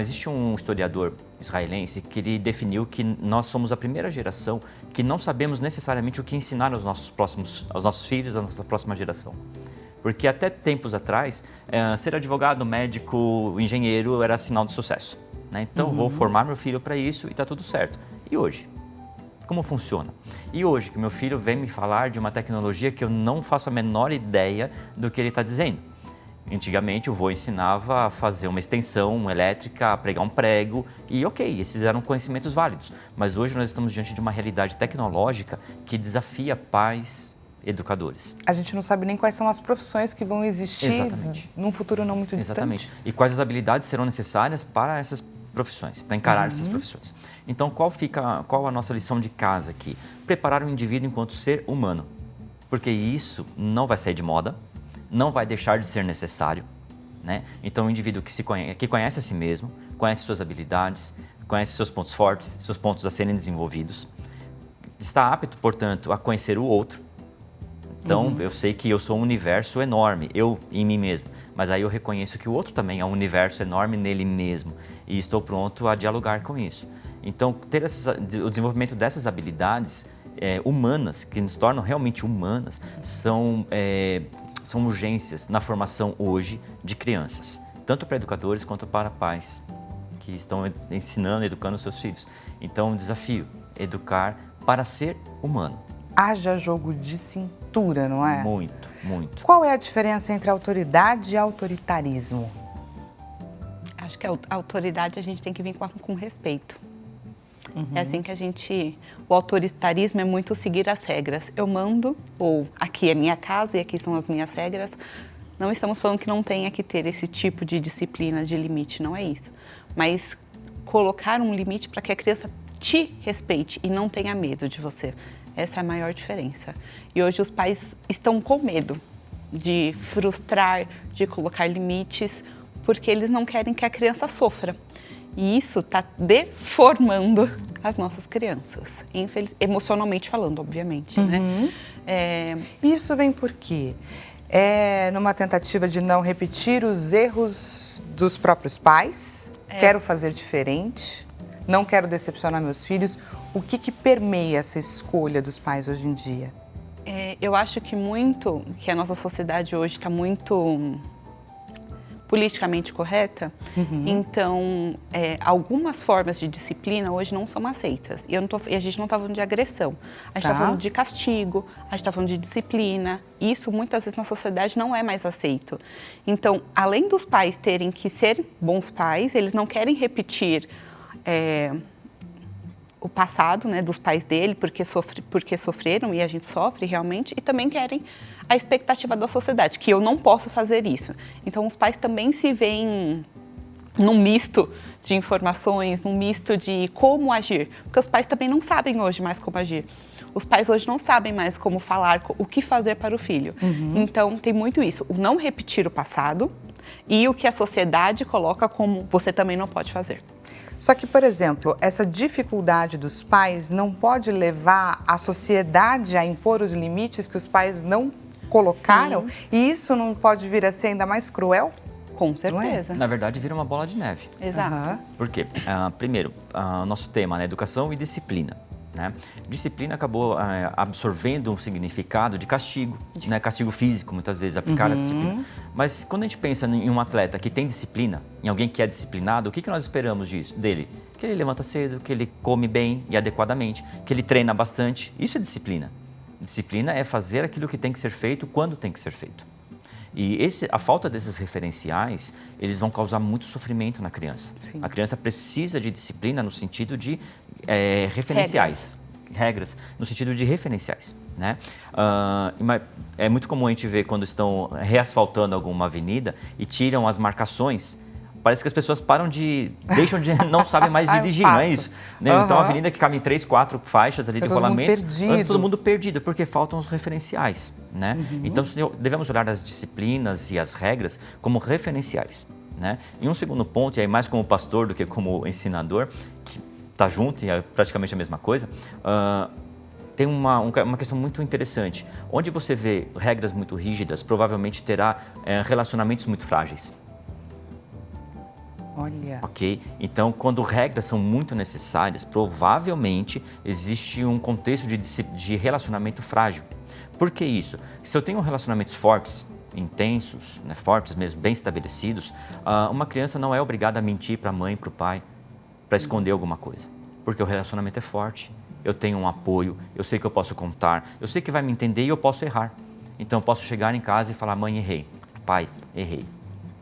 Existe um historiador israelense que ele definiu que nós somos a primeira geração que não sabemos necessariamente o que ensinar aos nossos filhos, à nossa próxima geração. Porque até tempos atrás, ser advogado, médico, engenheiro era sinal de sucesso, né? Então, vou formar meu filho para isso e está tudo certo. E hoje? Como funciona? E hoje que meu filho vem me falar de uma tecnologia que eu não faço a menor ideia do que ele está dizendo. Antigamente, o vô ensinava a fazer uma extensão elétrica, a pregar um prego e ok, esses eram conhecimentos válidos. Mas hoje nós estamos diante de uma realidade tecnológica que desafia pais, educadores. A gente não sabe nem quais são as profissões que vão existir num futuro não muito distante. Exatamente. E quais as habilidades serão necessárias para essas profissões, para encarar essas profissões. Então, qual a nossa lição de casa aqui? Preparar o indivíduo enquanto ser humano. Porque isso não vai sair de moda, não vai deixar de ser necessário, né? Então, o indivíduo que conhece a si mesmo, conhece suas habilidades, conhece seus pontos fortes, seus pontos a serem desenvolvidos, está apto, portanto, a conhecer o outro. Então, eu sei que eu sou um universo enorme, eu em mim mesmo. Mas aí eu reconheço que o outro também é um universo enorme nele mesmo. E estou pronto a dialogar com isso. Então, o desenvolvimento dessas habilidades humanas, que nos tornam realmente humanas, são urgências na formação hoje de crianças. Tanto para educadores quanto para pais que estão ensinando, educando seus filhos. Então, um desafio, educar para ser humano. Haja jogo de cintura, não é? Muito, muito. Qual é a diferença entre autoridade e autoritarismo? Acho que a autoridade a gente tem que vir com respeito. É assim que o autoritarismo é muito seguir as regras. Eu mando, ou aqui é minha casa e aqui são as minhas regras. Não estamos falando que não tenha que ter esse tipo de disciplina, de limite, não é isso. Mas colocar um limite para que a criança te respeite e não tenha medo de você. Essa é a maior diferença. E hoje os pais estão com medo de frustrar, de colocar limites, porque eles não querem que a criança sofra. E isso está deformando as nossas crianças, emocionalmente falando, obviamente. Né? Isso vem por quê? É numa tentativa de não repetir os erros dos próprios pais? Quero fazer diferente? Não quero decepcionar meus filhos? O que permeia essa escolha dos pais hoje em dia? Eu acho que a nossa sociedade hoje está muito politicamente correta, então algumas formas de disciplina hoje não são aceitas. E a gente não está falando de agressão, a gente está falando de castigo, a gente está falando de disciplina. Isso muitas vezes na sociedade não é mais aceito. Então, além dos pais terem que ser bons pais, eles não querem repetir o passado, né, dos pais dele, porque sofreram e a gente sofre realmente, e também querem a expectativa da sociedade, que eu não posso fazer isso. Então, os pais também se veem num misto de informações, num misto de como agir, porque os pais também não sabem hoje mais como agir. Os pais hoje não sabem mais como falar, o que fazer para o filho. Então, tem muito isso, o não repetir o passado e o que a sociedade coloca como você também não pode fazer. Só que, por exemplo, essa dificuldade dos pais não pode levar a sociedade a impor os limites que os pais não colocaram? Sim. E isso não pode vir a ser ainda mais cruel? Com certeza. Na verdade, vira uma bola de neve. Exato. Por quê? Primeiro, nosso tema, né, educação e disciplina. Né? Disciplina acabou absorvendo um significado de castigo, né? Castigo físico, muitas vezes, aplicar a disciplina. Mas quando a gente pensa em um atleta que tem disciplina, em alguém que é disciplinado, o que nós esperamos dele? Que ele levanta cedo, que ele come bem e adequadamente, que ele treina bastante. Isso é disciplina. Disciplina é fazer aquilo que tem que ser feito quando tem que ser feito. E a falta desses referenciais, eles vão causar muito sofrimento na criança. Sim. A criança precisa de disciplina no sentido de referenciais. Regras no sentido de referenciais. Né? É muito comum a gente ver quando estão reasfaltando alguma avenida e tiram as marcações. Parece que as pessoas não sabem mais dirigir, não é isso? Né? Então, a avenida que cabe em 3, 4 faixas ali de rolamento, todo mundo perdido, porque faltam os referenciais, né? Então, devemos olhar as disciplinas e as regras como referenciais, né? E um segundo ponto, e aí mais como pastor do que como ensinador, que está junto e é praticamente a mesma coisa, tem uma questão muito interessante. Onde você vê regras muito rígidas, provavelmente terá relacionamentos muito frágeis. Olha. Ok? Então, quando regras são muito necessárias, provavelmente existe um contexto de relacionamento frágil. Por que isso? Se eu tenho relacionamentos fortes, intensos, né, fortes mesmo, bem estabelecidos, uma criança não é obrigada a mentir para a mãe, para o pai, para esconder alguma coisa. Porque o relacionamento é forte, eu tenho um apoio, eu sei que eu posso contar, eu sei que vai me entender e eu posso errar. Então, eu posso chegar em casa e falar, mãe, errei, pai, errei,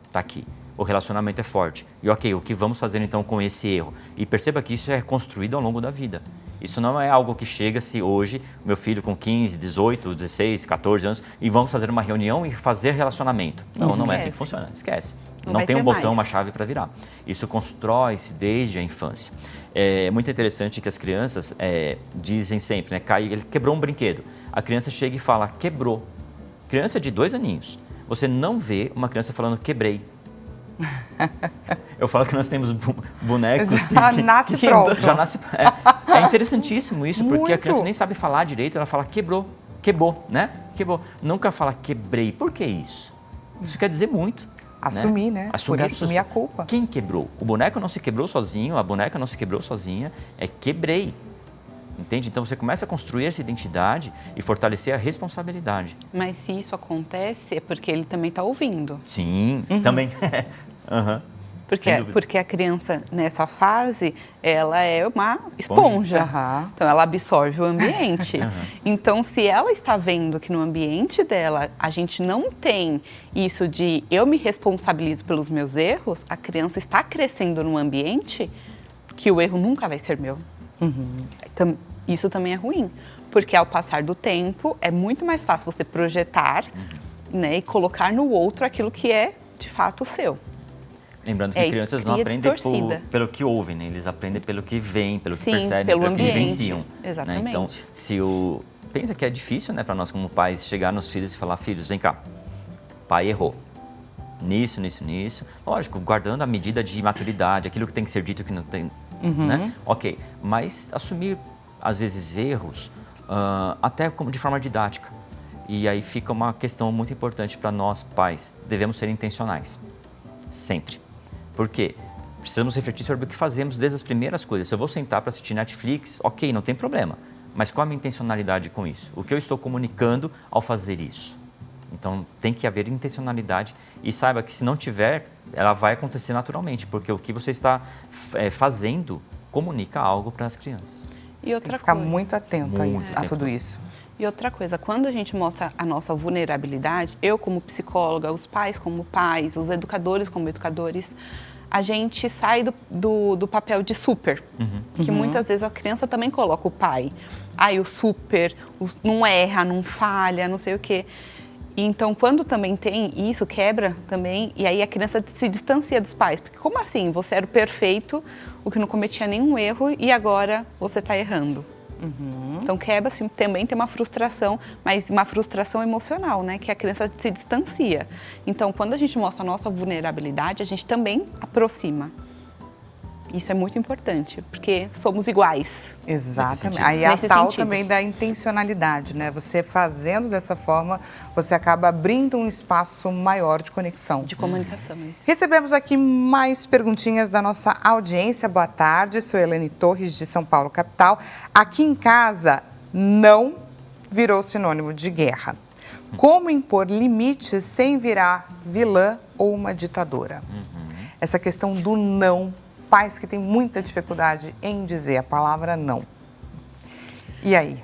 está aqui. O relacionamento é forte. E ok, o que vamos fazer então com esse erro? E perceba que isso é construído ao longo da vida. Isso não é algo que chega-se hoje, meu filho com 15, 18, 16, 14 anos, e vamos fazer uma reunião e fazer relacionamento. Não é assim que funciona. Esquece. Não tem um botão, uma chave para virar. Isso constrói-se desde a infância. É muito interessante que as crianças dizem sempre, né? Ele quebrou um brinquedo. A criança chega e fala, quebrou. Criança de 2 aninhos. Você não vê uma criança falando, quebrei. Eu falo que nós temos bonecos já nasce pronto. Já nasce. É interessantíssimo isso, porque Muito. a criança nem sabe falar direito, ela fala quebrou, né? Quebrou. Nunca fala quebrei. Por que isso? Isso quer dizer muito. Assumir, né? Assumir a culpa. Quem quebrou? O boneco não se quebrou sozinho, a boneca não se quebrou sozinha, é quebrei. Entende? Então você começa a construir essa identidade e fortalecer a responsabilidade. Mas se isso acontece, é porque ele também está ouvindo. Sim, também. Uhum. Porque a criança, nessa fase, ela é uma esponja. Uhum. Então, ela absorve o ambiente. Então, se ela está vendo que no ambiente dela a gente não tem isso de eu me responsabilizo pelos meus erros, a criança está crescendo num ambiente que o erro nunca vai ser meu. Então, isso também é ruim. Porque ao passar do tempo, é muito mais fácil você projetar, né, e colocar no outro aquilo que é, de fato, seu. Lembrando que crianças não aprendem pelo que ouvem, né? Eles aprendem pelo que veem, pelo que percebem, pelo que vivenciam. Exatamente. Né? Então, pensa que é difícil, né, para nós como pais, chegar nos filhos e falar, filhos, vem cá, pai errou. Nisso. Lógico, guardando a medida de maturidade, aquilo que tem que ser dito que não tem, né? Ok, mas assumir, às vezes, erros, até como de forma didática. E aí fica uma questão muito importante para nós, pais. Devemos ser intencionais. Sempre. Por quê? Precisamos refletir sobre o que fazemos desde as primeiras coisas. Se eu vou sentar para assistir Netflix, ok, não tem problema. Mas qual a minha intencionalidade com isso? O que eu estou comunicando ao fazer isso? Então, tem que haver intencionalidade e saiba que se não tiver, ela vai acontecer naturalmente, porque o que você está fazendo comunica algo para as crianças. E outra tem que ficar coisa, muito atento a tudo isso. E outra coisa, quando a gente mostra a nossa vulnerabilidade, eu como psicóloga, os pais como pais, os educadores como educadores, a gente sai do papel de super, que muitas vezes a criança também coloca o pai. O super, não erra, não falha, não sei o quê. Então, quando também tem isso, quebra também, e aí a criança se distancia dos pais. Porque como assim? Você era o perfeito, o que não cometia nenhum erro, e agora você está errando. Então, quebra, assim, também tem uma frustração, mas uma frustração emocional, né? Que a criança se distancia. Então, quando a gente mostra a nossa vulnerabilidade, a gente também aproxima. Isso é muito importante, porque somos iguais. Exatamente. Aí a tal também da intencionalidade, né? Você fazendo dessa forma, você acaba abrindo um espaço maior de conexão. De comunicação, isso. Recebemos aqui mais perguntinhas da nossa audiência. Boa tarde, sou Helene Torres, de São Paulo, capital. Aqui em casa, não virou sinônimo de guerra. Como impor limites sem virar vilã ou uma ditadora? Essa questão do não. Pais que têm muita dificuldade em dizer a palavra não. E aí?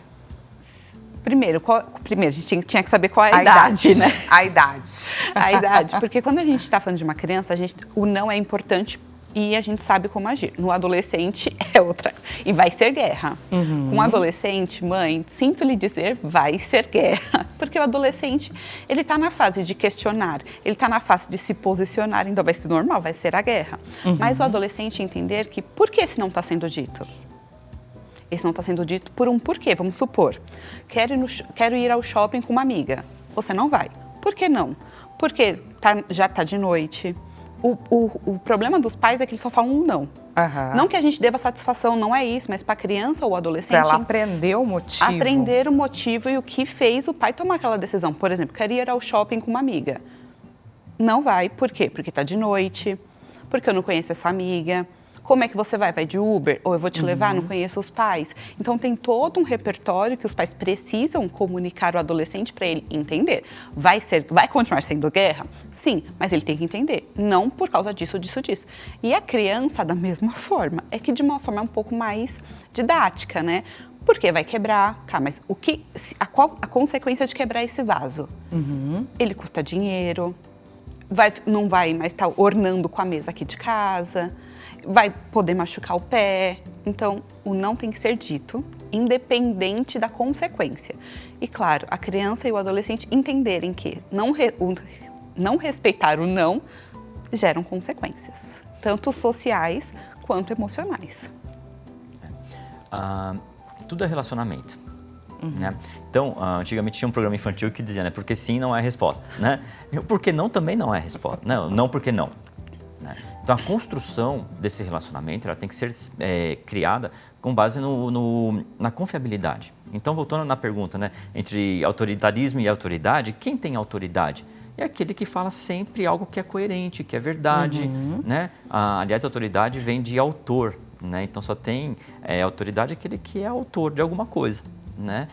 Primeiro a gente tinha que saber qual é a idade, né? A idade. A idade, porque quando a gente está falando de uma criança, o não é importante e a gente sabe como agir. No adolescente é outra, e vai ser guerra. Um adolescente, mãe, sinto lhe dizer, vai ser guerra. Porque o adolescente, ele está na fase de questionar, ele está na fase de se posicionar, então vai ser normal, vai ser a guerra. Mas o adolescente entender que, por que esse não está sendo dito? Esse não está sendo dito por um porquê, vamos supor. Quero ir ao shopping com uma amiga. Você não vai. Por que não? Porque já está de noite. O problema dos pais é que eles só falam um não. Não que a gente deva satisfação, não é isso, mas para a criança ou adolescente... Para ela aprender o motivo. Aprender o motivo e o que fez o pai tomar aquela decisão. Por exemplo, quero ir ao shopping com uma amiga. Não vai, por quê? Porque está de noite, porque eu não conheço essa amiga. Como é que você vai? Vai de Uber? Ou eu vou te levar? Não conheço os pais. Então, tem todo um repertório que os pais precisam comunicar ao adolescente para ele entender. Vai continuar sendo guerra? Sim, mas ele tem que entender. Não por causa disso. E a criança, da mesma forma, é que de uma forma um pouco mais didática, né? Porque vai quebrar, tá, mas qual a consequência de quebrar esse vaso? Ele custa dinheiro, não vai mais estar ornando com a mesa aqui de casa, vai poder machucar o pé. Então, o não tem que ser dito, independente da consequência. E, claro, a criança e o adolescente entenderem que não respeitar o não geram consequências, tanto sociais quanto emocionais. Tudo é relacionamento. Né? Então, antigamente tinha um programa infantil que dizia, né, porque sim não é resposta. Né? Porque não também não é resposta. Não porque não. Né? Então, a construção desse relacionamento ela tem que ser criada com base na confiabilidade. Então, voltando na pergunta, né, entre autoritarismo e autoridade, quem tem autoridade? É aquele que fala sempre algo que é coerente, que é verdade. Né? Aliás, a autoridade vem de autor, né? Então, só tem autoridade aquele que é autor de alguma coisa. Né?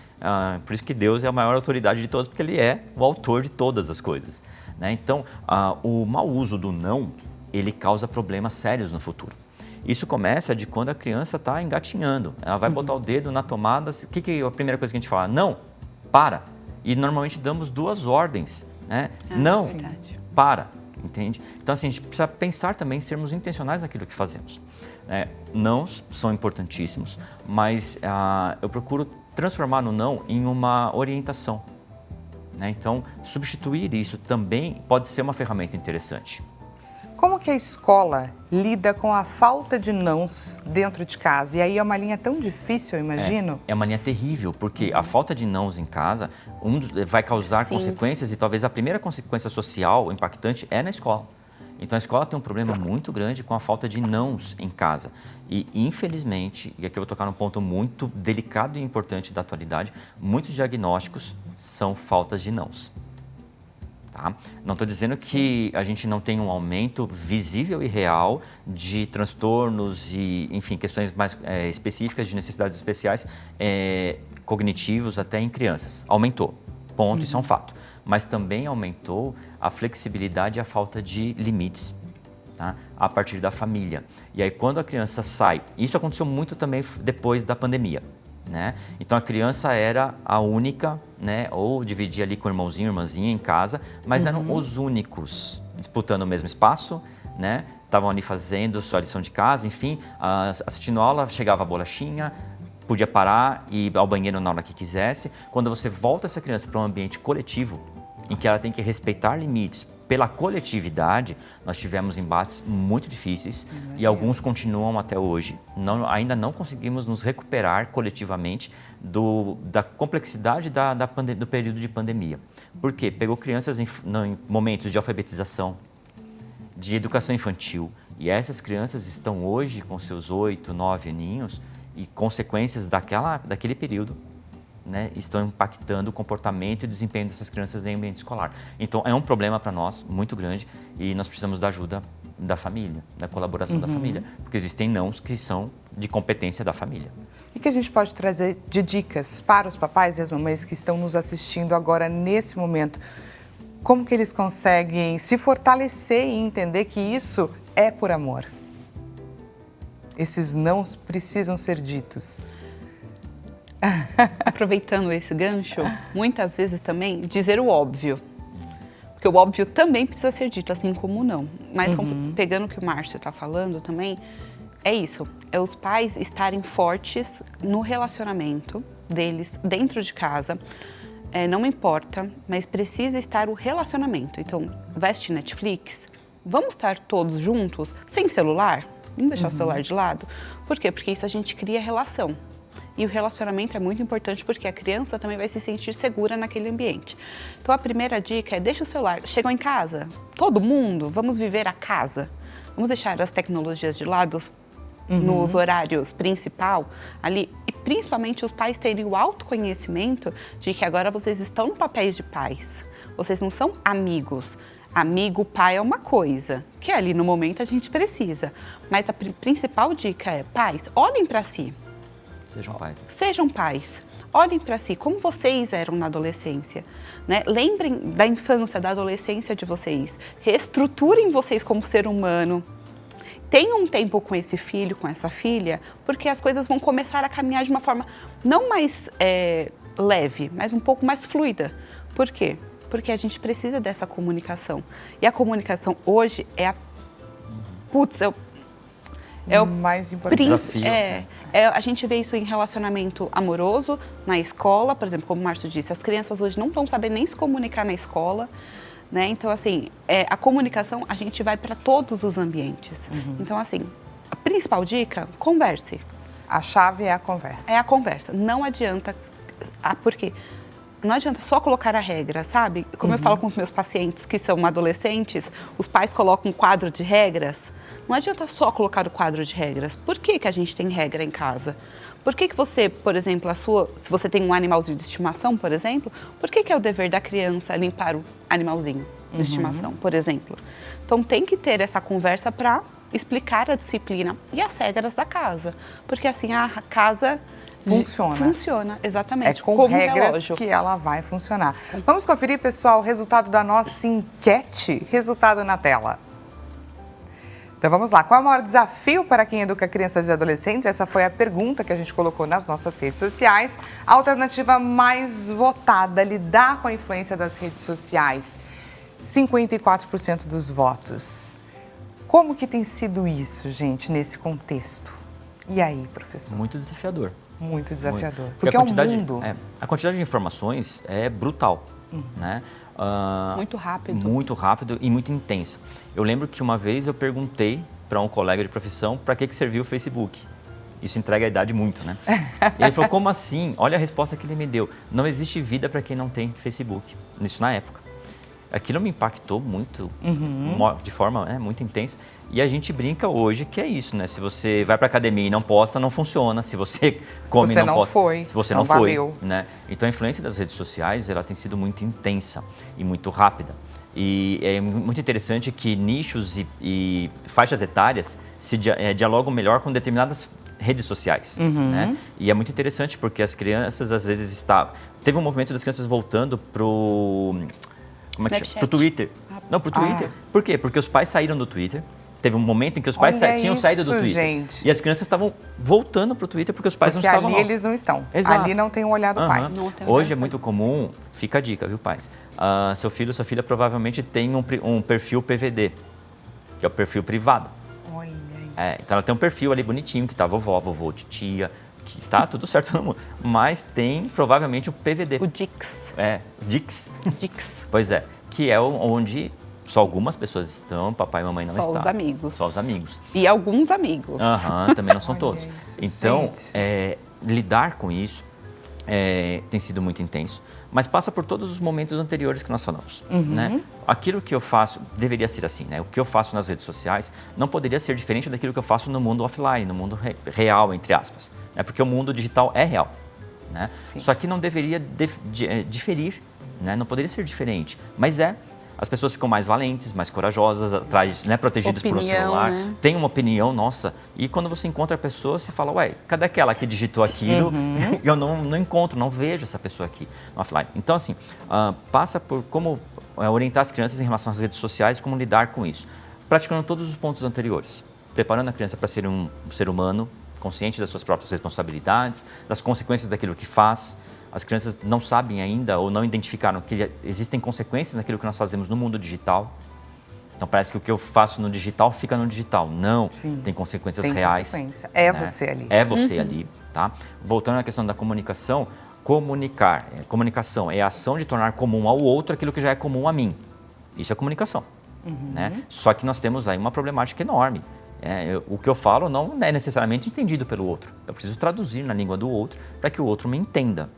Por isso que Deus é a maior autoridade de todas, porque Ele é o autor de todas as coisas. Né? Então, o mau uso do não, ele causa problemas sérios no futuro. Isso começa de quando a criança está engatinhando. Ela vai botar o dedo na tomada. O que é a primeira coisa que a gente fala? Não, para. E normalmente damos 2 ordens. Né? Não, verdade. Para. Entende? Então, assim, a gente precisa pensar também em sermos intencionais naquilo que fazemos. Não são importantíssimos, mas eu procuro transformar no não em uma orientação. Né? Então, substituir isso também pode ser uma ferramenta interessante. Como que a escola lida com a falta de nãos dentro de casa? E aí é uma linha tão difícil, eu imagino. É uma linha terrível, porque a falta de nãos em casa vai causar consequências e talvez a primeira consequência social impactante é na escola. Então, a escola tem um problema muito grande com a falta de nãos em casa. E, infelizmente, e aqui eu vou tocar num ponto muito delicado e importante da atualidade, muitos diagnósticos são faltas de nãos. Tá? Não estou dizendo que a gente não tem um aumento visível e real de transtornos e, enfim, questões mais específicas de necessidades especiais cognitivos até em crianças. Aumentou. Ponto, isso é um fato. Mas também aumentou a flexibilidade e a falta de limites, tá? A partir da família. E aí, quando a criança sai, isso aconteceu muito também depois da pandemia, né? Então, a criança era a única, né? Ou dividia ali com o irmãozinho, irmãzinha em casa, mas eram os únicos disputando o mesmo espaço, né? Estavam ali fazendo sua lição de casa, enfim, assistindo aula, chegava a bolachinha, podia parar e ir ao banheiro na hora que quisesse. Quando você volta essa criança para um ambiente coletivo, em que ela tem que respeitar limites pela coletividade, nós tivemos embates muito difíceis e alguns continuam até hoje. Ainda não conseguimos nos recuperar coletivamente da complexidade do período de pandemia. Por quê? Pegou crianças em momentos de alfabetização, de educação infantil, e essas crianças estão hoje com seus 8, 9 aninhos e consequências daquele período, né, estão impactando o comportamento e o desempenho dessas crianças em ambiente escolar. Então, é um problema para nós muito grande e nós precisamos da ajuda da família, da colaboração da família, porque existem nãos que são de competência da família. E que a gente pode trazer de dicas para os papais e as mamães que estão nos assistindo agora nesse momento? Como que eles conseguem se fortalecer e entender que isso é por amor? Esses nãos precisam ser ditos. Aproveitando esse gancho, muitas vezes também dizer o óbvio. Porque o óbvio também precisa ser dito, assim como o não. Mas pegando o que o Márcio está falando também, é isso. É os pais estarem fortes no relacionamento deles, dentro de casa. Não importa, mas precisa estar o relacionamento. Então, vai assistir Netflix, vamos estar todos juntos, sem celular? Vamos deixar o celular de lado? Por quê? Porque isso a gente cria relação. E o relacionamento é muito importante porque a criança também vai se sentir segura naquele ambiente. Então, a primeira dica é deixa o celular. Chegou em casa? Todo mundo? Vamos viver a casa? Vamos deixar as tecnologias de lado nos horários principal ali? E principalmente os pais terem o autoconhecimento de que agora vocês estão no papéis de pais. Vocês não são amigos. Amigo, pai é uma coisa, que ali no momento a gente precisa. Mas a principal dica é, pais, olhem para si. Sejam pais. Sejam pais. Olhem para si, como vocês eram na adolescência. Né? Lembrem da infância, da adolescência de vocês. Reestruturem vocês como ser humano. Tenham um tempo com esse filho, com essa filha, porque as coisas vão começar a caminhar de uma forma não mais leve, mas um pouco mais fluida. Por quê? Porque a gente precisa dessa comunicação. E a comunicação hoje é é o mais importante. Desafio. A gente vê isso em relacionamento amoroso, na escola, por exemplo, como o Márcio disse, as crianças hoje não estão sabendo nem se comunicar na escola, né? Então, assim, a comunicação, a gente vai para todos os ambientes. Então, assim, a principal dica, converse. A chave é a conversa. É a conversa. Não adianta, por quê? não adianta só colocar a regra, sabe? Como eu falo com os meus pacientes que são adolescentes, os pais colocam um quadro de regras. Não adianta só colocar o quadro de regras. Por que que a gente tem regra em casa? Por que que você, por exemplo, se você tem um animalzinho de estimação, por exemplo, por que que é o dever da criança limpar o animalzinho de estimação, por exemplo? Então tem que ter essa conversa para explicar a disciplina e as regras da casa. Porque assim, a casa funciona, exatamente. É com como regras relógio. que ela vai funcionar. Vamos conferir, pessoal, o resultado da nossa enquete. Resultado na tela. Então vamos lá, qual é o maior desafio para quem educa crianças e adolescentes? Essa foi a pergunta que a gente colocou nas nossas redes sociais. A alternativa mais votada, lidar com a influência das redes sociais. 54% dos votos. Como que tem sido isso, gente, nesse contexto? E aí, professor? Muito desafiador. Muito desafiador. Muito. Porque é um mundo... a quantidade de informações é brutal, né? Muito rápido. Muito rápido e muito intensa. Eu lembro que uma vez eu perguntei para um colega de profissão para que servia o Facebook. Isso entrega a idade muito, né? E ele falou, como assim? Olha a resposta que ele me deu. Não existe vida para quem não tem Facebook. Isso na época. Aquilo me impactou muito, de forma muito intensa. E a gente brinca hoje que é isso, né? Se você vai para academia e não posta, não funciona. Se você come e não posta, foi, se você não foi, valeu. né? Então a influência das redes sociais, ela tem sido muito intensa e muito rápida. E é muito interessante que nichos e faixas etárias dialogam melhor com determinadas redes sociais, né? E é muito interessante porque as crianças às vezes teve um movimento das crianças voltando pro Twitter. Não, pro Twitter. Por quê? Porque os pais saíram do Twitter. Teve um momento em que os pais tinham saído do Twitter. Gente. E as crianças estavam voltando pro Twitter porque os pais não estavam lá. Ali eles não estão. Exato. Ali não tem um olhar do pai. Hoje é muito comum, fica a dica, viu, pais? Seu filho ou sua filha provavelmente tem um perfil PVD, que é o perfil privado. Olha isso. Então ela tem um perfil ali bonitinho, que tá vovô, titia, que tá tudo certo no mundo. Mas tem provavelmente o PVD. O Dix. Dix. Dix. Pois é, que é onde só algumas pessoas estão, papai e mamãe não estão. Só os amigos. Só os amigos. E alguns amigos. Também não são todos. Isso, então, lidar com isso tem sido muito intenso, mas passa por todos os momentos anteriores que nós falamos. Né? Aquilo que eu faço deveria ser assim, né? O que eu faço nas redes sociais não poderia ser diferente daquilo que eu faço no mundo offline, no mundo real, entre aspas. Né? Porque o mundo digital é real. Né? Só que não deveria diferir, né? Não poderia ser diferente, mas as pessoas ficam mais valentes, mais corajosas, atrás, né, protegidas por um celular, tem uma opinião, nossa, e quando você encontra a pessoa, você fala, ué, cadê aquela que digitou aquilo? Eu não encontro, não vejo essa pessoa aqui no offline. Então, assim, passa por como orientar as crianças em relação às redes sociais, como lidar com isso, praticando todos os pontos anteriores, preparando a criança para ser um ser humano, consciente das suas próprias responsabilidades, das consequências daquilo que faz. As crianças não sabem ainda ou não identificaram que existem consequências naquilo que nós fazemos no mundo digital. Então parece que o que eu faço no digital fica no digital. Não, tem consequências reais. Consequência. Você ali. É você ali, tá? Voltando à questão da comunicação, comunicação é a ação de tornar comum ao outro aquilo que já é comum a mim. Isso é comunicação, né? Só que nós temos aí uma problemática enorme. O que eu falo não é necessariamente entendido pelo outro. Eu preciso traduzir na língua do outro para que o outro me entenda.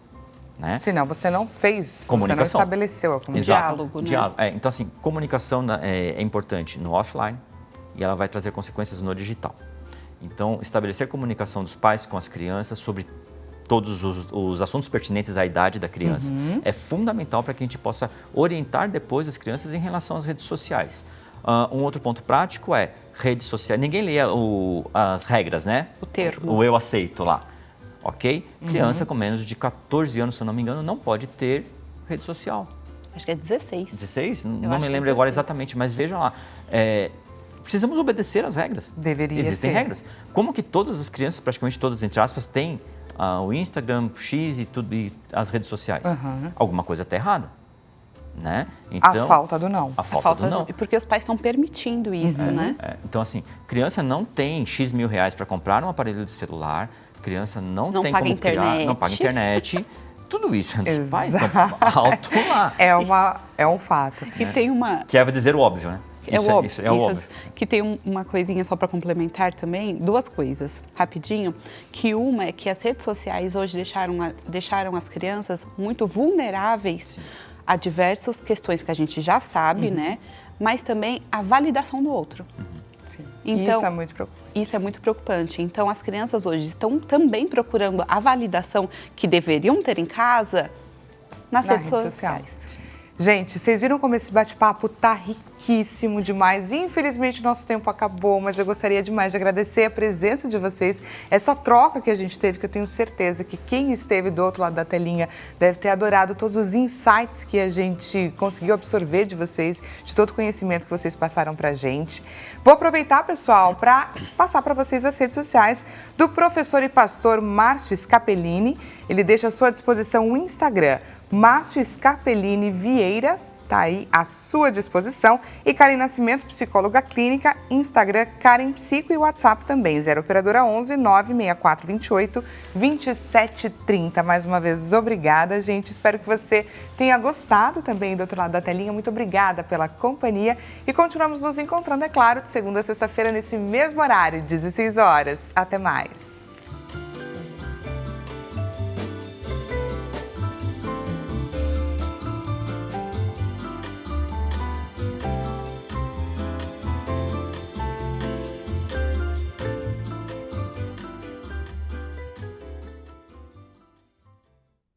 Né? Senão você não fez, comunicação. Você não estabeleceu a comunicação. Diálogo, né? Diálogo. Então, assim, comunicação é importante no offline e ela vai trazer consequências no digital. Então, estabelecer comunicação dos pais com as crianças sobre todos os assuntos pertinentes à idade da criança é fundamental para que a gente possa orientar depois as crianças em relação às redes sociais. Um outro ponto prático é redes sociais. Ninguém lê as regras, né? O termo. O eu aceito lá. Ok? Criança com menos de 14 anos, se eu não me engano, não pode ter rede social. Acho que é 16. 16? Não me lembro agora exatamente, mas veja lá. Precisamos obedecer às regras. Existem regras. Como que todas as crianças, praticamente todas, entre aspas, têm o Instagram, X e as redes sociais? Alguma coisa está errada. Né? Então, a falta do não. A falta do não. E porque os pais estão permitindo isso, né? Então, assim, criança não tem X mil reais para comprar um aparelho de celular, criança não tem como criar, não paga internet. Tudo isso é dos pais, então alto lá. É um fato. E tem uma... Que é dizer o óbvio, né? Isso é óbvio. Que tem uma coisinha só para complementar também, duas coisas, rapidinho, que uma é que as redes sociais hoje deixaram as crianças muito vulneráveis a diversas questões que a gente já sabe, né? Mas também a validação do outro. Então, isso é muito preocupante. Então, as crianças hoje estão também procurando a validação que deveriam ter em casa nas redes sociais. Gente, vocês viram como esse bate-papo tá riquíssimo demais. Infelizmente, nosso tempo acabou, mas eu gostaria demais de agradecer a presença de vocês, essa troca que a gente teve, que eu tenho certeza que quem esteve do outro lado da telinha deve ter adorado todos os insights que a gente conseguiu absorver de vocês, de todo o conhecimento que vocês passaram pra gente. Vou aproveitar, pessoal, para passar para vocês as redes sociais do professor e pastor Márcio Scapellini. Ele deixa à sua disposição o Instagram, Márcio Scapellini Vieira, está aí à sua disposição. E Karen Nascimento, psicóloga clínica, Instagram Karen Psico e WhatsApp também, 0 operadora 11 96428 2730. Mais uma vez, obrigada, gente. Espero que você tenha gostado também do outro lado da telinha. Muito obrigada pela companhia e continuamos nos encontrando, é claro, de segunda a sexta-feira nesse mesmo horário, 16 horas. Até mais.